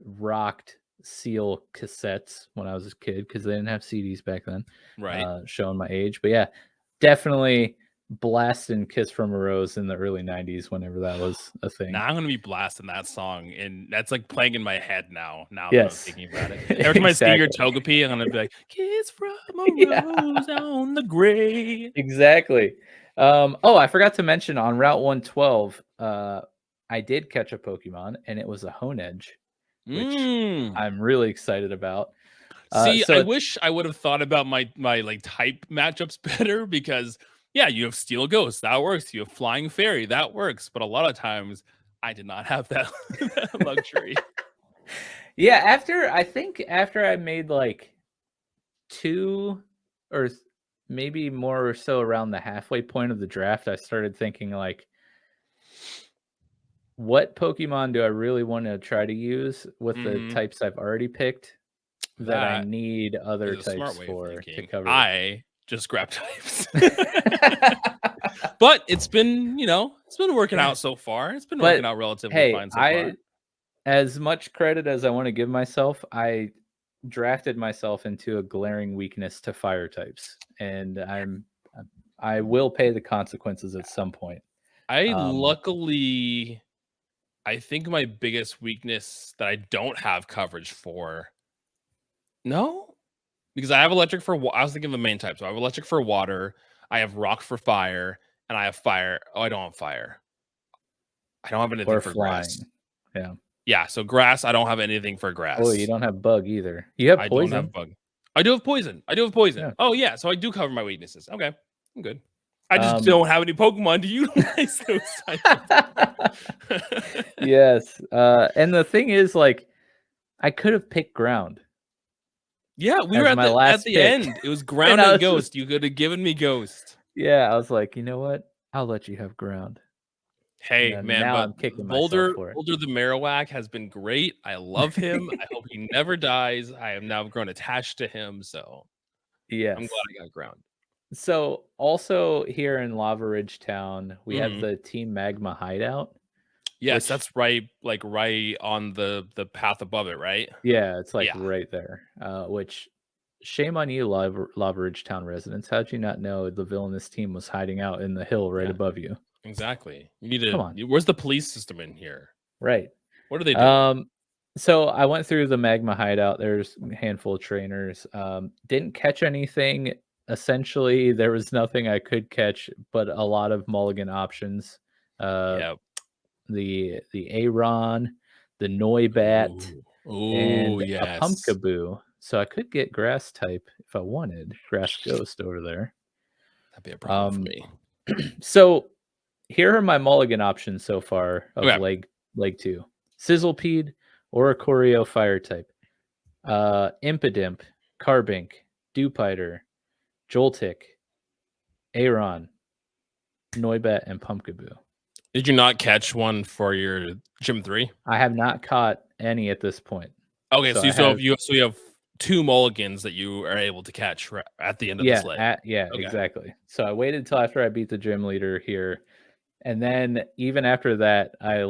rocked Seal cassettes when I was a kid because they didn't have CDs back then. Right. Showing my age. But yeah, definitely blasting Kiss from a Rose in the early 90s whenever that was a thing. Now I'm gonna be blasting that song, and that's like playing in my head now that I'm thinking about it. Every time I see your Togepi, I'm gonna be like, Kiss from a Rose on the grave. Exactly. I forgot to mention on Route 112, I did catch a Pokemon, and it was a Honedge, which I'm really excited about. See, I wish I would have thought about my like type matchups better because yeah, you have Steel Ghost, that works. You have Flying Fairy, that works. But a lot of times, I did not have that luxury. Yeah, after I made like 2 or maybe more or so around the halfway point of the draft, I started thinking like, what Pokemon do I really want to try to use with the types I've already picked that I need other types for to cover? I just grab types. But it's been, it's been working out so far. It's been working out relatively fine so far. As much credit as I want to give myself, I drafted myself into a glaring weakness to fire types, and I will pay the consequences at some point. Luckily, I think my biggest weakness that I don't have coverage for. No, because I have electric for. I was thinking of the main type, so I have electric for water. I have rock for fire, and I have fire. Oh, I don't have fire. I don't have anything for grass. Yeah. Yeah, so grass, I don't have anything for grass. Oh, you don't have bug either. You have poison. I don't have bug. I do have poison. Yeah. Oh, yeah, so I do cover my weaknesses. Okay, I'm good. I just don't have any Pokemon to utilize those types. Yes. And the thing is, like, I could have picked ground. Yeah, we were at the end. It was ground and ghost. You could have given me ghost. Yeah, I was like, you know what? I'll let you have ground. Hey, man, now I'm kicking Boulder the Marowak has been great. I love him. I hope he never dies. I am now grown attached to him, so yes. I'm glad I got ground. So also here in Lavaridge Town, we have the Team Magma hideout. Yes, that's right. Like right on the path above it, right? Yeah, it's like right there. Which shame on you, Lavaridge town residents. How'd you not know the villainous team was hiding out in the hill right above you? Exactly. You need Come to. on. Where's the police system in here? Right. What are they doing? So I went through the magma hideout. There's a handful of trainers. Didn't catch anything. Essentially, there was nothing I could catch, but a lot of mulligan options. Yep. The Aron, the Noibat, and a yes. Pumpkaboo. So I could get grass type if I wanted. Grass Ghost over there. That'd be a problem for me. So here are my mulligan options so far of Okay. leg 2. Sizzlepede, Oricorio fire type. Impidimp, Carbink, Dewpider, Joltik, Aron, Noibat, and Pumpkaboo. Did you not catch one for your Gym 3? I have not caught any at this point. Okay, so you have 2 mulligans that you are able to catch at the end of this leg. Okay. Exactly. So I waited until after I beat the gym leader here, and then even after that, I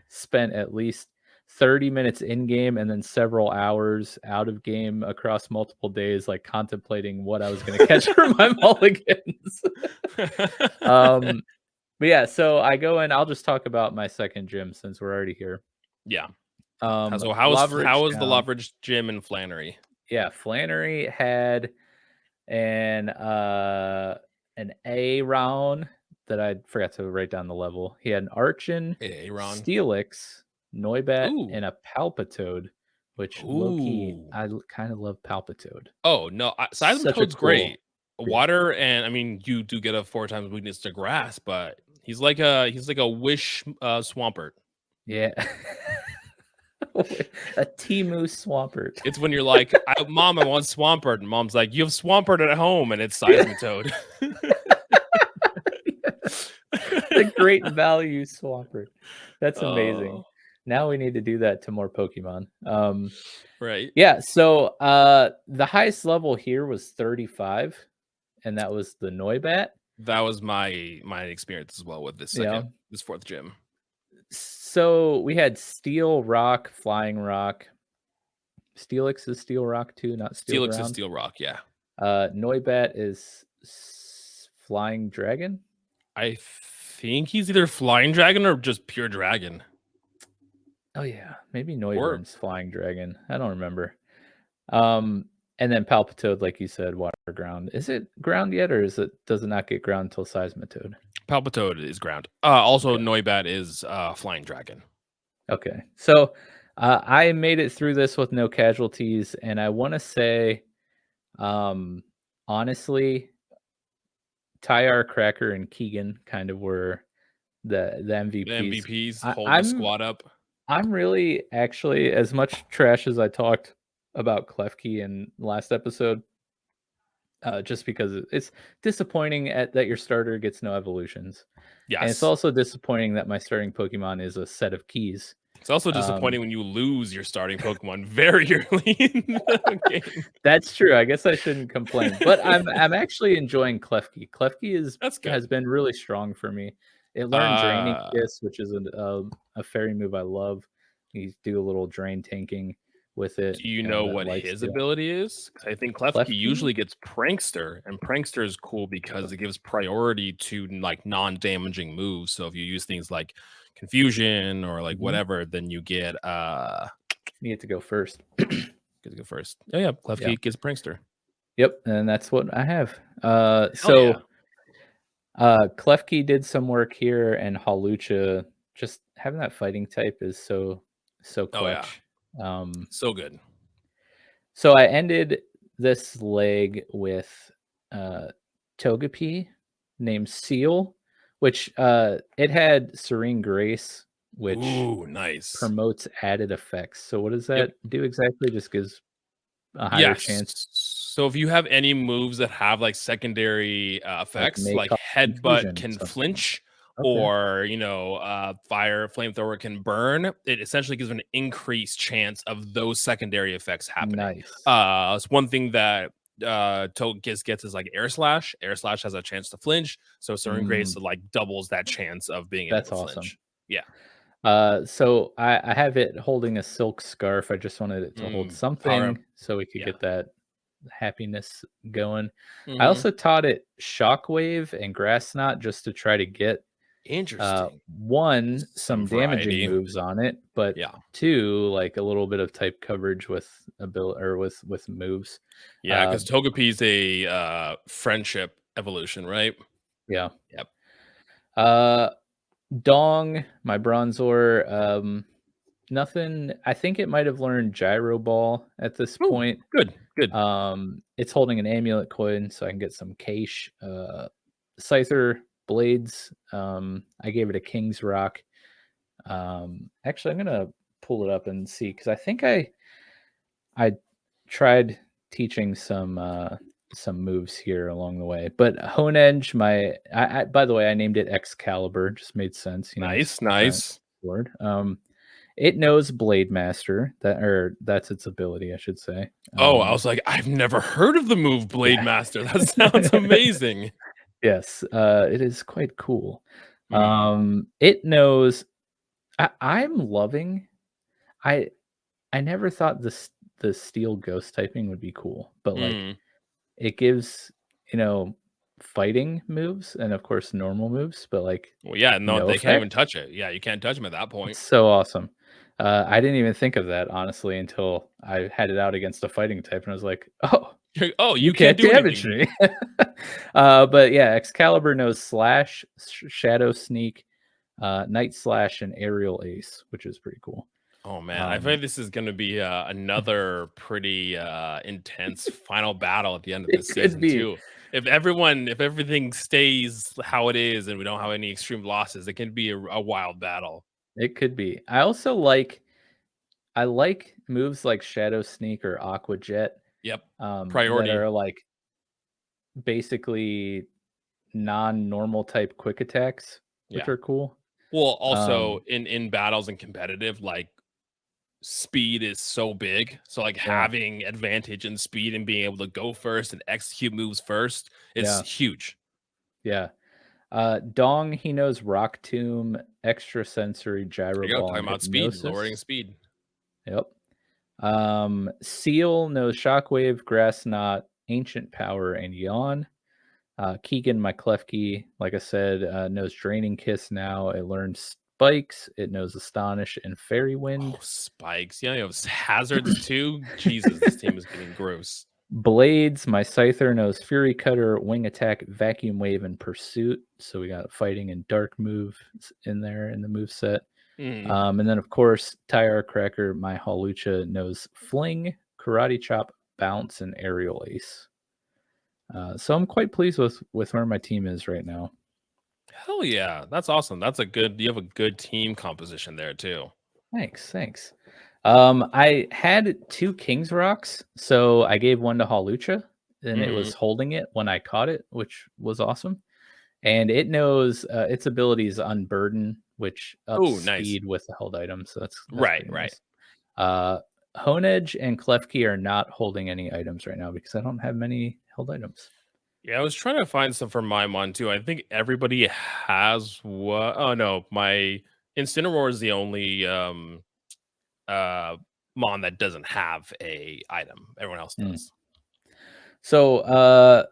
spent at least 30 minutes in game and then several hours out of game across multiple days, contemplating what I was going to catch for my mulligans. But yeah, so I go in. I'll just talk about my second gym since we're already here. Yeah. So how was the Lavaridge gym in Flannery? Yeah, Flannery had an Aron that I forgot to write down the level. He had an Archon, Steelix, Noibat, and a Palpitoad, which low-key, I kind of love Palpitoad. Oh, no. Seismitoad's great. Water, and I mean, you do get a 4 times weakness to grass, but he's like a wish Swampert. Yeah. A Temu Swampert. It's when you're like, Mom, I want Swampert, and Mom's like, you have Swampert at home, and it's Seismitoad. The great value Swampert. That's amazing. Now we need to do that to more Pokemon. Right. Yeah, so the highest level here was 35, and that was the Noibat. That was my experience as well with this this 4th gym. So we had Steel Rock, Flying Rock. Steelix is Steel Rock too, not Steel Steelix Ground. is Steel Rock, yeah. Noibat is Flying Dragon. I think he's either Flying Dragon or just pure Dragon. Oh yeah, maybe Noivern's Flying Dragon. I don't remember. And then Palpitoad, like you said, Water Ground. Is it ground yet, or does it not get ground until Seismitoad? Palpitoad is ground. Also, okay. Noibat is Flying Dragon. Okay, so I made it through this with no casualties, and I want to say, honestly, Tyar, Cracker, and Keegan kind of were the MVPs. The MVPs hold the squad up. I'm really, actually, as much trash as I talked about Klefki in last episode, just because it's disappointing that your starter gets no evolutions. Yes. And it's also disappointing that my starting Pokemon is a set of keys. It's also disappointing when you lose your starting Pokemon very early in the game. That's true. I guess I shouldn't complain, but I'm actually enjoying Klefki. Klefki has been really strong for me. It learned Draining Kiss, which is a fairy move I love. You do a little drain tanking with it. Do you know what his ability is? I think Klefki usually gets Prankster, and Prankster is cool because it gives priority to non-damaging moves. So if you use things like Confusion or whatever, then you get you get to go first. Get to go first. Oh yeah, Klefki gets Prankster. Yep, and that's what I have. Klefki did some work here, and Hawlucha, just having that fighting type is so clutch. So good. So I ended this leg with Togepi named Seal, which it had Serene Grace, which promotes added effects. So what does that do exactly? Just gives a higher chance. So if you have any moves that have secondary effects, like Headbutt can flinch, or Fire Flamethrower can burn, it essentially gives an increased chance of those secondary effects happening. Nice. It's one thing that Togekiss gets is Air Slash. Air Slash has a chance to flinch, so Serene Grace doubles that chance of being able to flinch. So I have it holding a silk scarf. I just wanted it to hold Power something up. so we could get that happiness going. I Mhm. also taught it shockwave and grass knot just to try to get Interesting. some variety. damaging moves on it, but Yeah. 2, like a little bit of type coverage with with moves. Yeah, because Togepi's a friendship evolution, right? Yeah. Yep. Dong, my Bronzor, nothing. I think it might have learned Gyro Ball at this Oh, point. good. It's holding an amulet coin, so I can get some cash. Scyther blades. I gave it a King's Rock. Actually, I'm gonna pull it up and see because I think I tried teaching some moves here along the way. But Hone Edge, I by the way, I named it Excalibur. Just made sense, Nice. Word. It knows Blade Master. That's its ability, I should say. Oh, I was like, I've never heard of the move Blade Yeah. Master. That sounds amazing. Yes, it is quite cool. Mm. It knows. I'm loving. I I never thought the steel ghost typing would be cool, but like Mm. it gives fighting moves and of course normal moves, but like Well, yeah, no, no they can't even effect. touch it. Yeah, you can't touch them at that point. It's so awesome. I didn't even think of that honestly until I had it out against a fighting type, and I was like, "Oh, Oh, you you can't can't do damage anything. me." But yeah, Excalibur knows Slash, Shadow Sneak, Night Slash, and Aerial Ace, which is pretty cool. Oh man, I Um, think this is going to be another pretty intense final battle at the end of it this could season be. too. If everything stays how it is, and we don't have any extreme losses, it can be a wild battle. It could be. I like moves like Shadow Sneak or Aqua Jet, Yep, that priority. are like basically non-normal type quick attacks, which Yeah. are cool. Well, also Um, in battles and competitive, like speed is so big. So like yeah, having advantage in speed and being able to go first and execute moves first is yeah, huge. yeah. Dong, he knows Rock Tomb, Extrasensory, There Gyro you go. Ball, Talking and about speed, lowering Hypnosis. speed. Yep. Seal knows Shockwave, Grass Knot, Ancient Power, and Yawn. Keegan, my Klefki, like I said, knows Draining Kiss now. It learns Spikes. It knows Astonish and Fairy Oh, Wind. spikes. Yeah, you have hazards too. Jesus, this team is getting gross. Blades, my Scyther knows Fury Cutter, Wing Attack, Vacuum Wave, and Pursuit. So we got Fighting and Dark move in there in the move set. Mm. And then, of course, Tyre Cracker, my Hawlucha knows Fling, Karate Chop, Bounce, and Aerial Ace. So I'm quite pleased with where my team is right now. Hell yeah, that's awesome. That's a good. You have a good team composition there too. Thanks. I had 2 King's Rocks, so I gave one to Hawlucha, and it Mm. was holding it when I caught it, which was awesome. And it knows its ability is Unburden, which ups Oh, nice. speed with the held item, so that's Right, pretty right. nice. Honedge and Klefki are not holding any items right now because I don't have many held items. Yeah, I was trying to find some for my mon too. I think everybody has what? Oh no, my Incineroar is the only uh mon that doesn't have a item. Everyone else Hmm. does. So,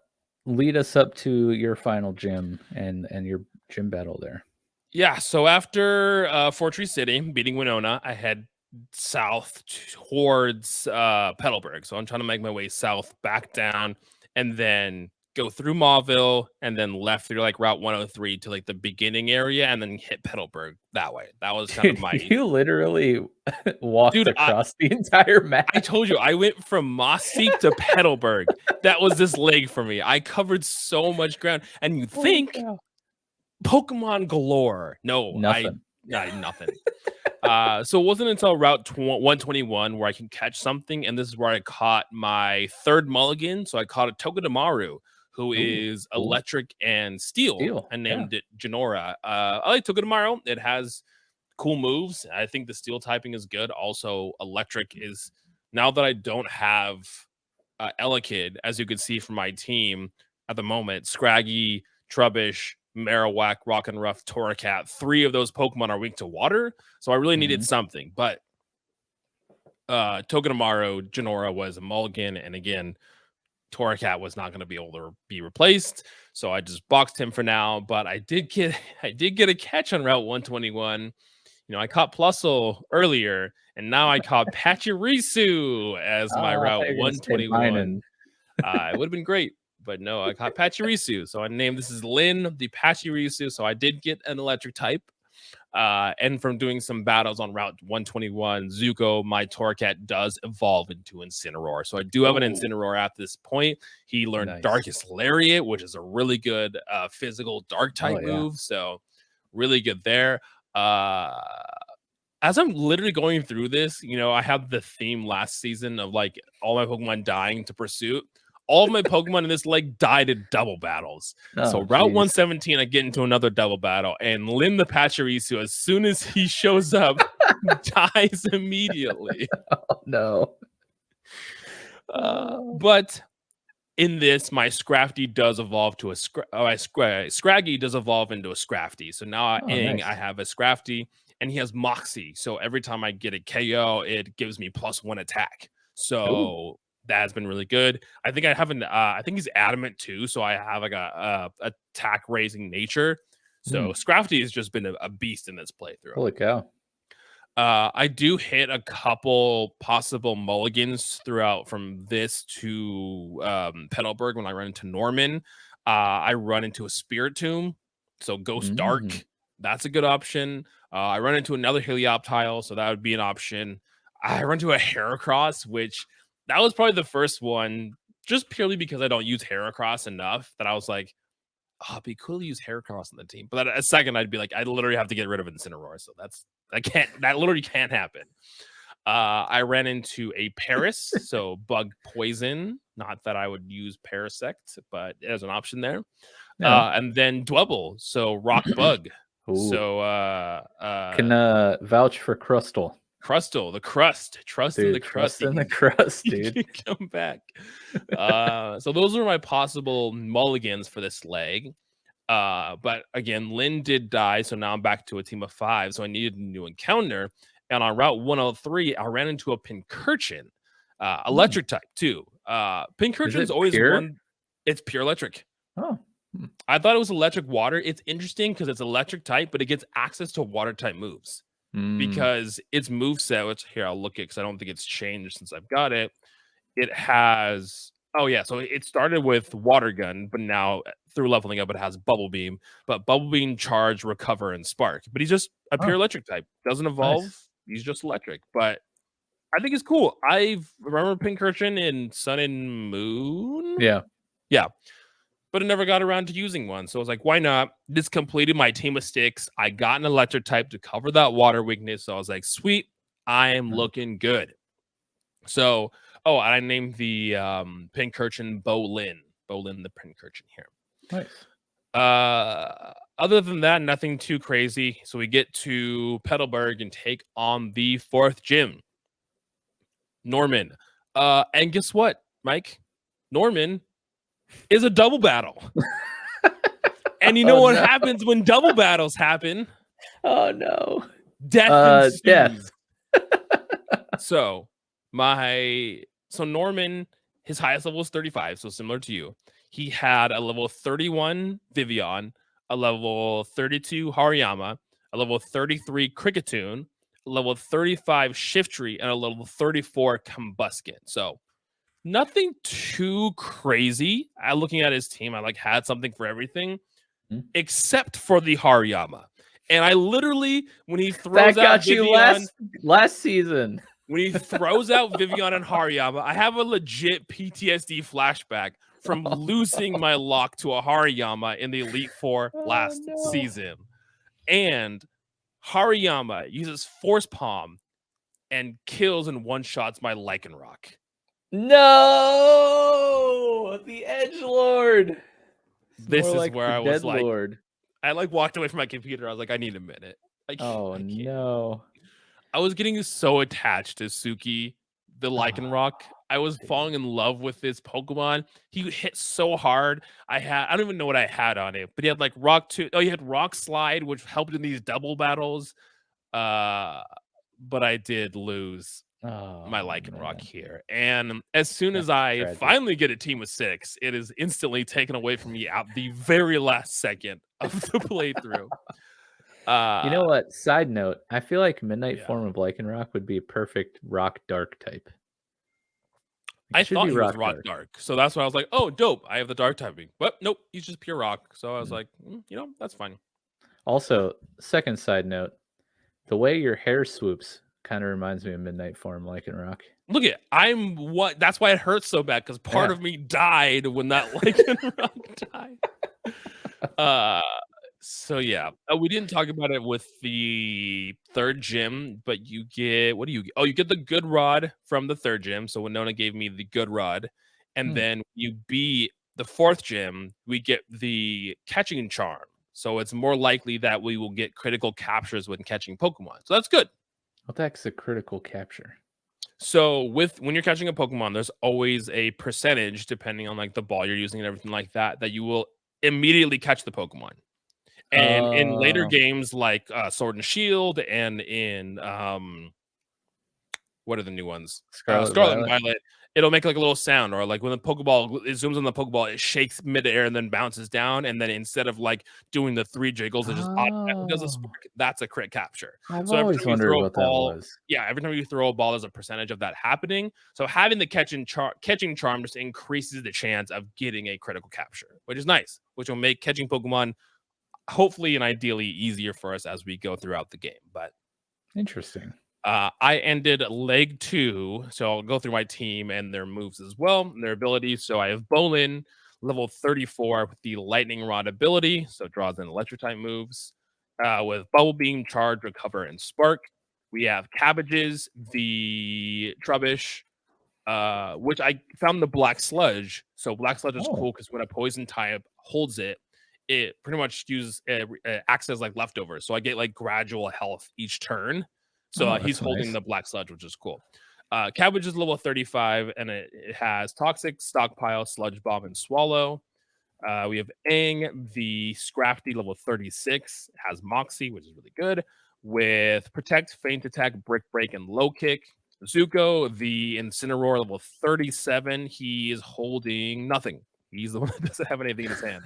lead us up to your final gym and your gym battle there. Yeah, so after Fortree City beating Winona, I head south towards Petalburg. So I'm trying to make my way south, back down, and then go through Mauville, and then left through like Route 103 to like the beginning area, and then hit Petalburg that way. That was kind of Dude, my you literally walked dude. across the entire I map. told you I went from Mossseek to Petalburg. That was this leg for me. I covered so much ground, and you Holy think cow. Pokemon galore? No, Nothing. nothing. So it wasn't until Route 121 where I can catch something, and this is where I caught my third mulligan. So I caught a Togedemaru, who Ooh, is cool. electric and steel, Steel, and yeah. named it Genora. I like Togedemaru. It has cool moves. I think the steel typing is good. Also, electric is, now that I don't have Elekid, as you can see from my team at the moment, Scraggy, Trubbish, Marowak, Rock'n'Ruff, Torracat. 3 of those Pokemon are weak to water, so I really needed something. But Togedemaru, Genora was a mulligan, and again, Torracat was not going to be able to be replaced, so I just boxed him for now. But I did get a catch on Route 121. I caught Plusle earlier, and now I caught Pachirisu as my Route 121. It would have been great, but no, I caught Pachirisu. So I named this is Lynn, the Pachirisu. So I did get an electric type. And from doing some battles on Route 121, Zuko, my Torracat, does evolve into Incineroar. So I do have an Incineroar at this point. He learned Darkest Lariat, which is a really good physical dark type move. So really good there. As I'm literally going through this, I have the theme last season of like all my Pokemon dying to Pursuit. All of my Pokemon in this leg died in double battles. So Route 117, I get into another double battle, and Lynn the Pachirisu, as soon as he shows up, dies immediately. Oh, no. But in this, my Scrafty does evolve to a Scraggy does evolve into a Scrafty. So now I have a Scrafty, and he has Moxie. So every time I get a KO, it gives me +1 attack. So that has been really good. I think I have I think he's adamant too. So I have like a attack raising nature. So Scrafty has just been a beast in this playthrough. Holy cow. I do hit a couple possible mulligans throughout from this to Petalburg when I run into Norman. I run into a Spiritomb. So Ghost Dark. That's a good option. I run into another Helioptile. So that would be an option. I run into a Heracross, which that was probably the first one, just purely because I don't use Heracross enough that I was like, it'd be cool to use Heracross on the team. But a second, I'd be like, I literally have to get rid of Incineroar. So that literally can't happen. I ran into a Paris, so Bug Poison. Not that I would use Parasect, but there's an option there. And then Dwebble, so Rock Bug. So can vouch for Crustle. The crust. Trust in the crust. Trust in the crust, dude. Come back. So those are my possible mulligans for this leg. But again, Lynn did die, so now I'm back to a team of 5. So I needed a new encounter. And on Route 103, I ran into a Pincurchin, electric type too. Pincurchin is always pure? one. It's pure electric. Oh. I thought it was electric water. It's interesting because it's electric type, but it gets access to water type moves. Because its moveset, which here I'll look at because I don't think it's changed since I've got it. It has so it started with Water Gun, but now through leveling up it has Bubble Beam. But Bubble Beam, Charge, Recover, and Spark. But he's just a pure electric type. Doesn't evolve. Nice. He's just electric. But I think it's cool. I remember Pincurchin in Sun and Moon. Yeah. But I never got around to using one. So I was like, why not? This completed my team of sticks. I got an electric type to cover that water weakness. So I was like, sweet, I am looking good. So, and I named the Pincurchin Bolin. Bolin the Pincurchin here. Nice. Other than that, nothing too crazy. So we get to Petalburg and take on the 4th gym. Norman. And guess what, Mike? Norman is a double battle. And you know what happens when double battles happen? Oh no. Death ensues. Death. So Norman, his highest level was 35, so similar to you. He had a level 31 Vivian, a level 32 Hariyama, a level 33 Kricketune, a level 35 Shiftry, and a level 34 Combuskin. So nothing too crazy. Looking at his team, I had something for everything except for the Hariyama. And I literally, when he throws that got out you Vivian, last season. When he throws out Vivian and Hariyama, I have a legit PTSD flashback from losing my lock to a Hariyama in the Elite Four last season. And Hariyama uses Force Palm and kills and one-shots my Lycanroc. No! The Edgelord! This is where I was like, Lord. I walked away from my computer. I was like, I need a minute. No. I was getting so attached to Suki, the Lycanroc. I was falling in love with this Pokemon. He hit so hard. I don't even know what I had on it, but he had like he had Rock Slide, which helped in these double battles. But I did lose my Lycanroc here. And as soon as I finally get a team of 6, it is instantly taken away from me at the very last second of the playthrough. You know what? Side note, I feel like Midnight form of Lycanroc would be a perfect Rock Dark type. I thought he was Rock Dark. So that's why I was like, oh, dope. I have the Dark typing. But nope, he's just pure Rock. So I was like, that's fine. Also, second side note, the way your hair swoops kind of reminds me of Midnight form Lycanroc. Look at that's why it hurts so bad, because part of me died when that Lycanroc died. So yeah, we didn't talk about it with the 3rd gym, but you get, what do you get? Oh, you get the Good Rod from the 3rd gym. So Winona gave me the Good Rod, and then you beat the 4th gym, we get the Catching Charm. So it's more likely that we will get critical captures when catching Pokemon. So that's good. What the heck's a critical capture? So when you're catching a Pokemon, there's always a percentage, depending on like the ball you're using and everything like that, that you will immediately catch the Pokemon. And in later games like Sword and Shield and in what are the new ones? Scarlet and Violet. It'll make like a little sound, or like when the Pokeball, it zooms on the Pokeball, it shakes midair and then bounces down, and then instead of like doing the 3 jiggles, it just automatically does a spark. That's a crit capture. I've always wondered what that was. Yeah, every time you throw a ball, there's a percentage of that happening. So having the catching charm just increases the chance of getting a critical capture, which is nice, which will make catching Pokemon hopefully and ideally easier for us as we go throughout the game. But interesting. I ended leg 2, so I'll go through my team and their moves as well, and their abilities. So I have Bolin, level 34 with the Lightning Rod ability, so draws in electric type moves. With Bubble Beam, Charge, Recover, and Spark. We have Cabbages, the Trubbish, which I found the Black Sludge. So Black Sludge is cool because when a poison type holds it, it pretty much acts as like leftovers. So I get like gradual health each turn. So he's holding the Black Sludge, which is cool. Cabbage is level 35, and it has Toxic, Stockpile, Sludge Bomb, and Swallow. We have Aang, the Scrafty, level 36. It has Moxie, which is really good, with Protect, Feint Attack, Brick Break, and Low Kick. Zuko, the Incineroar, level 37. He is holding nothing. He's the one that doesn't have anything in his hand.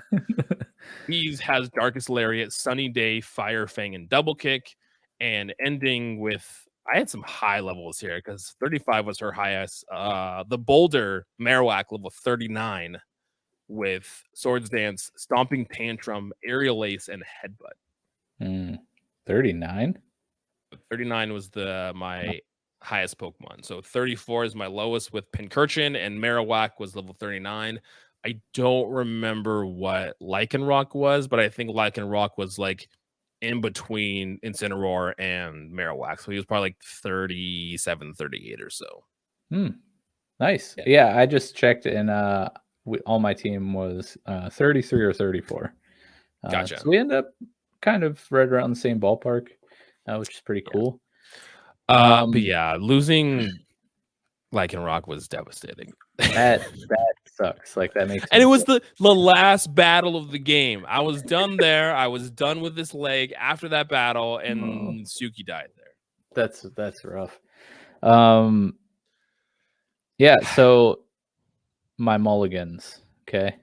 He has Darkest Lariat, Sunny Day, Fire Fang, and Double Kick. And ending with, I had some high levels here because 35 was her highest. The Boulder Marowak, level 39, with Swords Dance, Stomping Tantrum, Aerial Ace, and Headbutt. 39? 39 was my highest Pokemon. So 34 is my lowest with Pincurchin, and Marowak was level 39. I don't remember what Lycanroc was, but I think Lycanroc was like in between Incineroar and Marowak. So he was probably like 37, 38 or so. Nice. Yeah, I just checked, and all my team was 33 or 34. Gotcha. So we end up kind of right around the same ballpark, which is pretty cool. But yeah, losing Lycanroc was devastating. That sucks. Like that makes. And it was the last battle of the game. I was done there. I was done with this leg after that battle, and Suki died there. That's rough. Yeah. So my mulligans. Okay.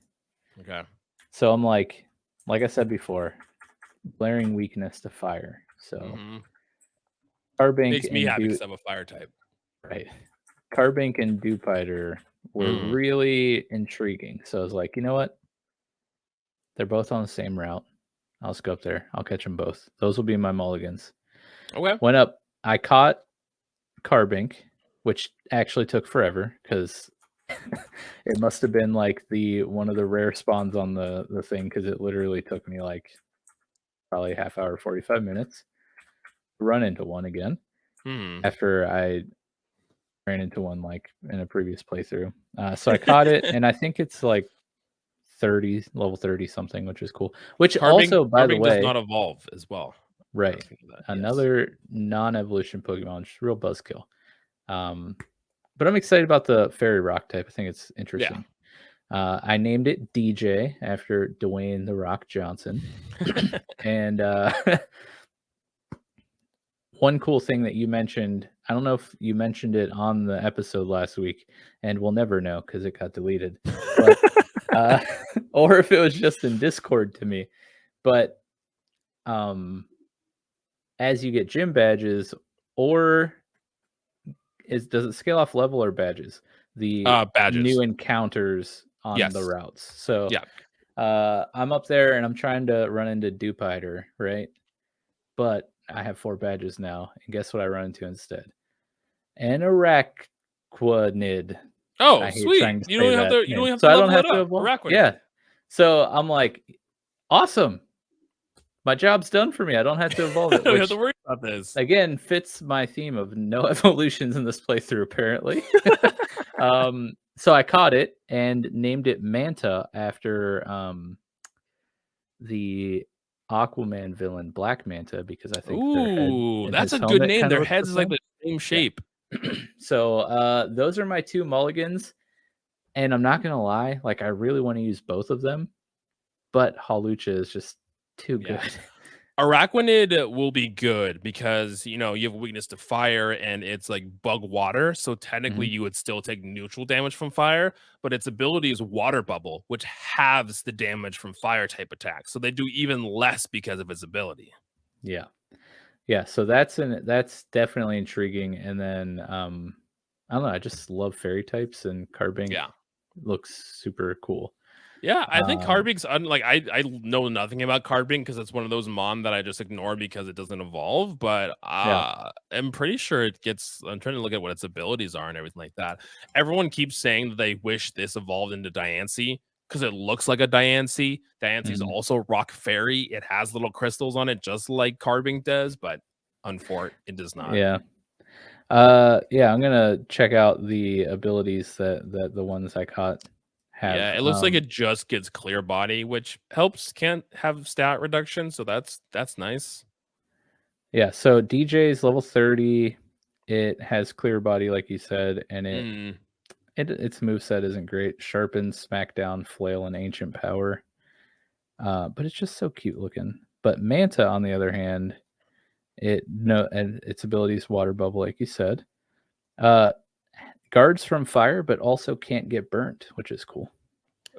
So I'm like I said before, blaring weakness to fire. So Carbink makes me happy because I'm a fire type. Right. Carbink and Dewpider were really intriguing. So I was like, you know what? They're both on the same route. I'll just go up there. I'll catch them both. Those will be my mulligans. Okay. Went up. I caught Carbink, which actually took forever because it must have been like one of the rare spawns on the thing, because it literally took me like probably half hour, 45 minutes to run into one again after I ran into one like in a previous playthrough. So I caught it, and I think it's like level 30 something, which is cool. Which also, by the way, does not evolve as well. Right. Another non-evolution Pokemon, just real buzzkill. but I'm excited about the fairy rock type. I think it's interesting. I named it DJ after Dwayne The Rock Johnson. And one cool thing that you mentioned, I don't know if you mentioned it on the episode last week, and we'll never know because it got deleted, but or if it was just in Discord to me. But as you get gym badges, or does it scale off level or badges? The badges. New encounters on the routes. So I'm up there and I'm trying to run into Dupider, right? But I have 4 badges now, and guess what I run into instead? An Arachquanid. Oh, sweet! You don't have to. You don't have to level it up. Arachquanid. Yeah. So I'm like, awesome. My job's done for me. I don't have to evolve it. I don't have to worry about this. Again, fits my theme of no evolutions in this playthrough, apparently. So I caught it and named it Manta after the Aquaman villain Black Manta, because I think that's a good name. Their heads is like the same shape. Yeah. So those are my 2 mulligans, and I'm not gonna lie, like I really want to use both of them, but Hawlucha is just too good. Arachquanid will be good because you have a weakness to fire and it's like bug water. So technically you would still take neutral damage from fire, but its ability is water bubble, which halves the damage from fire type attacks. So they do even less because of its ability. Yeah. Yeah. So that's definitely intriguing. And then I don't know, I just love fairy types, and Carbink looks super cool. Yeah, I think Carbink's I know nothing about Carbink because it's one of those mon that I just ignore because it doesn't evolve. But I'm pretty sure it gets. I'm trying to look at what its abilities are and everything like that. Everyone keeps saying that they wish this evolved into Diancie because it looks like a Diancie. Diancie's also rock fairy. It has little crystals on it, just like Carbink does, but unfortunately, it does not. Yeah. I'm gonna check out the abilities that the ones I caught have. Yeah, it looks like it just gets clear body, which helps. Can't have stat reduction, so that's nice. Yeah, so DJ is level 30. It has clear body, like you said, and its moveset isn't great. Sharpen, Smackdown, Flail, and Ancient Power. But it's just so cute looking. But Manta, on the other hand, and its ability is Water Bubble, like you said. Guards from fire, but also can't get burnt, which is cool.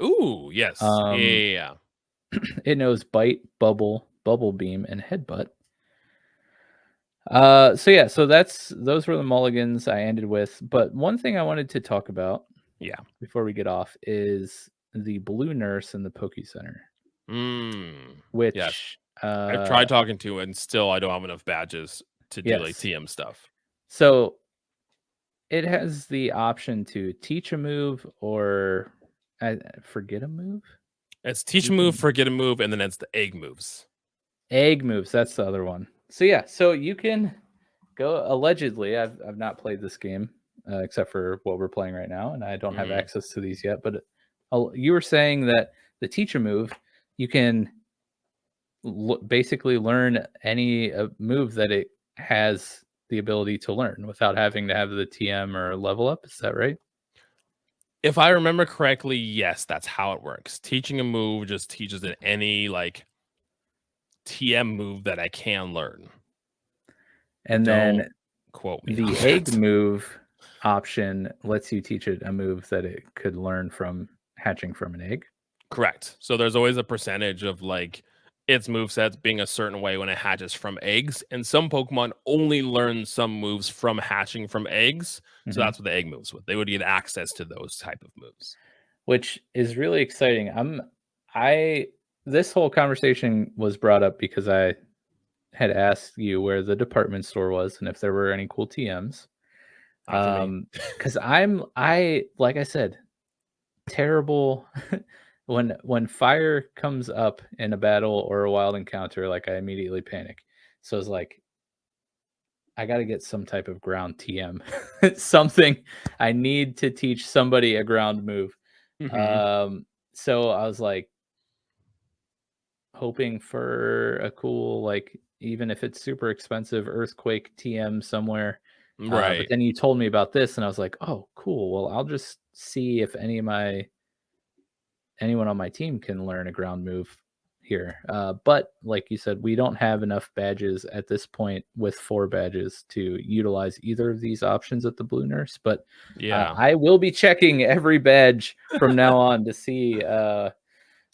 Ooh, yes. Yeah. It knows Bite, Bubble, Bubble Beam, and Headbutt. So those were the mulligans I ended with. But one thing I wanted to talk about, before we get off, is the blue nurse in the Poke Center. Which I've tried talking to, and still I don't have enough badges to do like TM stuff. So it has the option to teach a move or forget a move. It's teach a move, forget a move, and then it's the egg moves. Egg moves, that's the other one. So you can go, allegedly, I've not played this game except for what we're playing right now, and I don't have access to these yet, but you were saying that the teach a move, you can basically learn any move that it has the ability to learn without having to have the TM or level up. Is that right? If I remember correctly, yes, that's how it works. Teaching a move just teaches it any like TM move that I can learn. And then quote me. The egg move option lets you teach it a move that it could learn from hatching from an egg. Correct. So there's always a percentage of like its movesets being a certain way when it hatches from eggs. And some Pokemon only learn some moves from hatching from eggs. So that's what the egg moves with. They would get access to those type of moves. Which is really exciting. This whole conversation was brought up because I had asked you where the department store was and if there were any cool TMs. Because like I said, terrible when fire comes up in a battle or a wild encounter, like I immediately panic. So it's like, I got to get some type of ground TM. Something I need to teach somebody a ground move. So I was like hoping for a cool, like, even if it's super expensive, earthquake TM somewhere Right. But then you told me about this, and I was like, oh, cool. Well, I'll just see if anyone on my team can learn a ground move here. But like you said, we don't have enough badges at this point with 4 badges to utilize either of these options at the Blue Nurse. But Yeah. I will be checking every badge from now on to see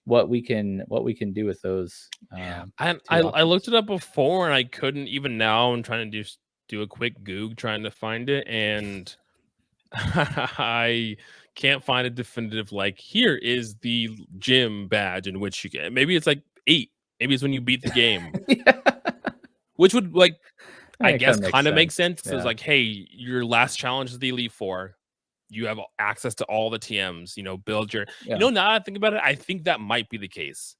what we can do with those. And I looked it up before, and I couldn't. Even now, I'm trying to do a quick Goog trying to find it, and I can't find a definitive, like, here is the gym badge in which you can. Maybe it's like 8. Maybe it's when you beat the game. Yeah. Which would, like, I It guess kinda kind of makes makes sense. sense. So it's Yeah. like, hey, your last challenge is the Elite Four. You have access to all the TMs, build your, Yeah. now that I think about it, I think that might be the case.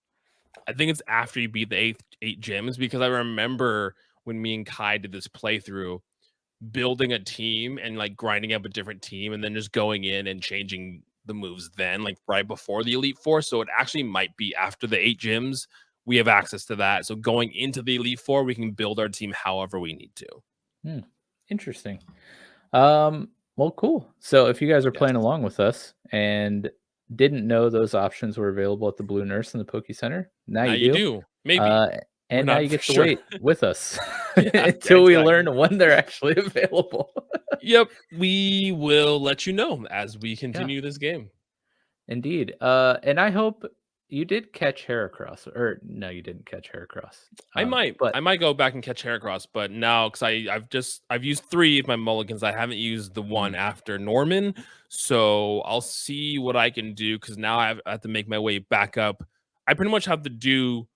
I think it's after you beat the 8 gyms, because I remember when me and Kai did this playthrough, building a team and like grinding up a different team and then just going in and changing the moves then, like right before the Elite Four. So it actually might be after the 8 gyms. We have access to that. So going into the Elite Four, we can build our team however we need to. Interesting. Well, cool. So if you guys are playing along with us and didn't know those options were available at the Blue Nurse and the Poke Center, now you do. Maybe. And now you get to wait with us Yeah, until we exactly. learn when they're actually available. Yep. We will let you know as we continue this game. Indeed. And I hope you did catch Heracross, or no, you didn't catch Heracross. I might go back and catch Heracross, but now because I've used 3 of my mulligans, I haven't used the one after Norman, so I'll see what I can do, because now I have to make my way back up. I pretty much have to do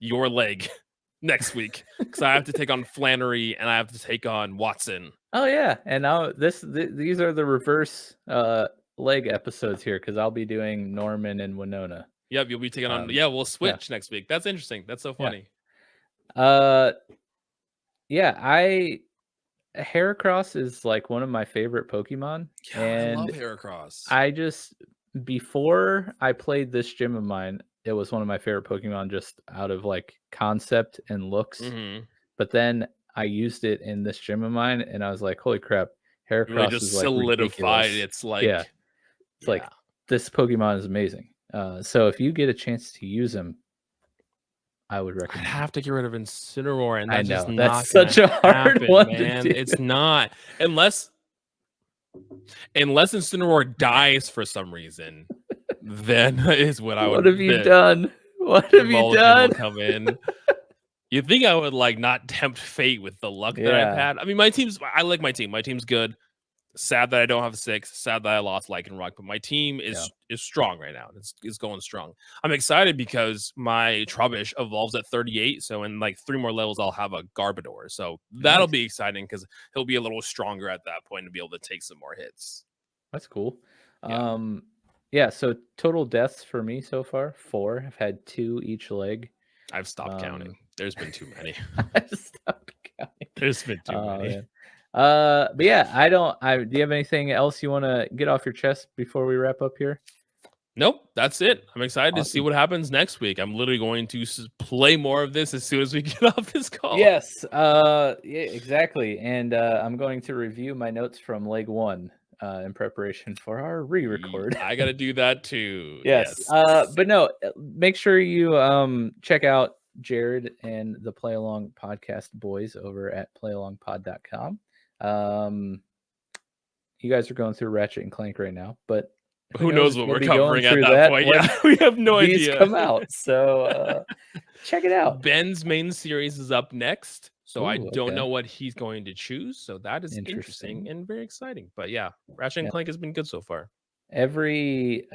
your leg next week, because I have to take on Flannery and I have to take on Watson. Oh yeah, and now these are the reverse leg episodes here, because I'll be doing Norman and Winona. Yep, you'll be taking on. Yeah, we'll switch next week. That's interesting. That's so funny. Heracross is like one of my favorite Pokemon. Yeah, and I love Heracross. Before I played this gym of mine, it was one of my favorite Pokemon just out of like concept and looks. But then I used it in this gym of mine, and I was like, holy crap, Heracross really just is like solidified. ridiculous. It's like, like this Pokemon is amazing. So if you get a chance to use him, I would recommend. I have to get rid of Incineroar, and I that's know just that's not such a hard one, man. to do. It's not, unless Incineroar dies for some reason. Then is what I would. What have you done? What have you done? Will come in. You think I would like not tempt fate with the luck that I've had? I mean, I like my team. My team's good. Sad that I don't have 6. Sad that I lost Lycanroc, but my team is strong right now. It's going strong. I'm excited because my Trubbish evolves at 38. So in like 3 more levels, I'll have a Garbodor. So that'll be exciting because he'll be a little stronger at that point to be able to take some more hits. That's cool. So total deaths for me so far, 4. I've had 2 each leg. I've stopped counting. There's been too many. I've stopped counting. There's been too many. Man. But yeah, do you have anything else you want to get off your chest before we wrap up here? Nope, that's it. I'm excited to see what happens next week. I'm literally going to play more of this as soon as we get off this call. Yes, yeah, exactly. And I'm going to review my notes from leg 1 in preparation for our re-record. I got to do that too. Yes. But no, make sure you check out Jared and the Play Along Podcast boys over at playalongpod.com. You guys are going through Ratchet and Clank right now, but who knows what we're covering at that point? Yeah, we have no idea. These come out, so check it out. Ben's main series is up next, so I don't know what he's going to choose. So that is interesting and very exciting. But yeah, Ratchet and Clank has been good so far. Every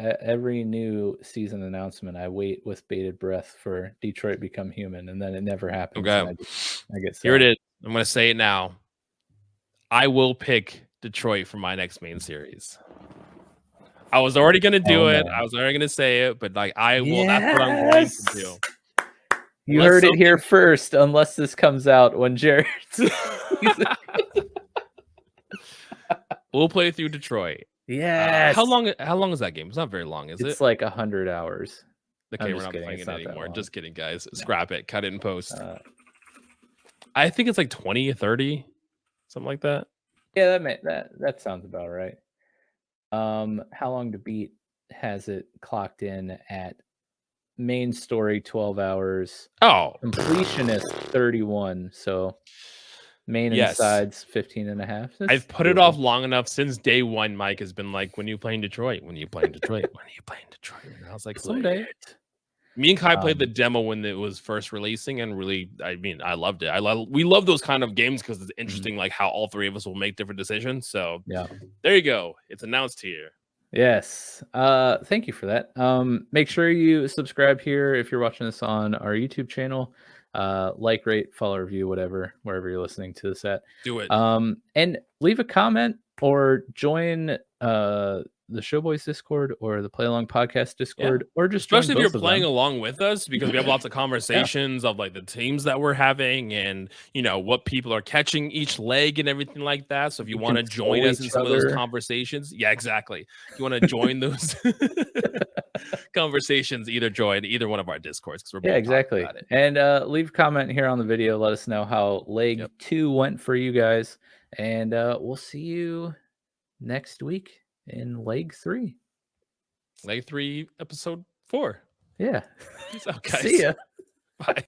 new season announcement, I wait with bated breath for Detroit Become Human, and then it never happens. Okay, I get sad. Here it is. I'm going to say it now. I will pick Detroit for my next main series. I was already going to do it. I was already going to say it, but like I will. That's what I'm going to do. You heard it here first. Unless this comes out when Jared. We'll play through Detroit. Yes. How long is that game? It's not very long, is it? It's like 100 hours. Okay, we're not playing it anymore. Just kidding, guys. Scrap it. Cut it in post. I think it's like 20 or 30, something like that. Yeah, that sounds about right. How long to beat has it clocked in at main story 12 hours, Oh, completionist 31, so main and yes. sides 15 and a half. I've put it off long enough since day one. Mike has been like, when you play in Detroit, when you play in Detroit, when you play in Detroit. And I was like, someday. Me and Kai played the demo when it was first releasing, and really, I mean, I loved it. We love those kind of games because it's interesting, like how all three of us will make different decisions. So yeah, there you go. It's announced here. Yes. Thank you for that. Make sure you subscribe here if you're watching this on our YouTube channel. Like, rate, follow, review, whatever, wherever you're listening to this at. Do it. And leave a comment or join the Showboys Discord or the Play Along Podcast Discord, or just especially if you're join both of playing them. along with us, because we have lots of conversations of like the teams that we're having and what people are catching each leg and everything like that. So if you want to join us in some of those conversations, yeah, exactly. If you want to join those conversations, either join either one of our Discords, because we're both exactly. about it. And leave a comment here on the video. Let us know how leg 2 went for you guys, and we'll see you next week in leg 3. Leg 3, episode 4. Yeah. Peace out, guys. See ya. Bye.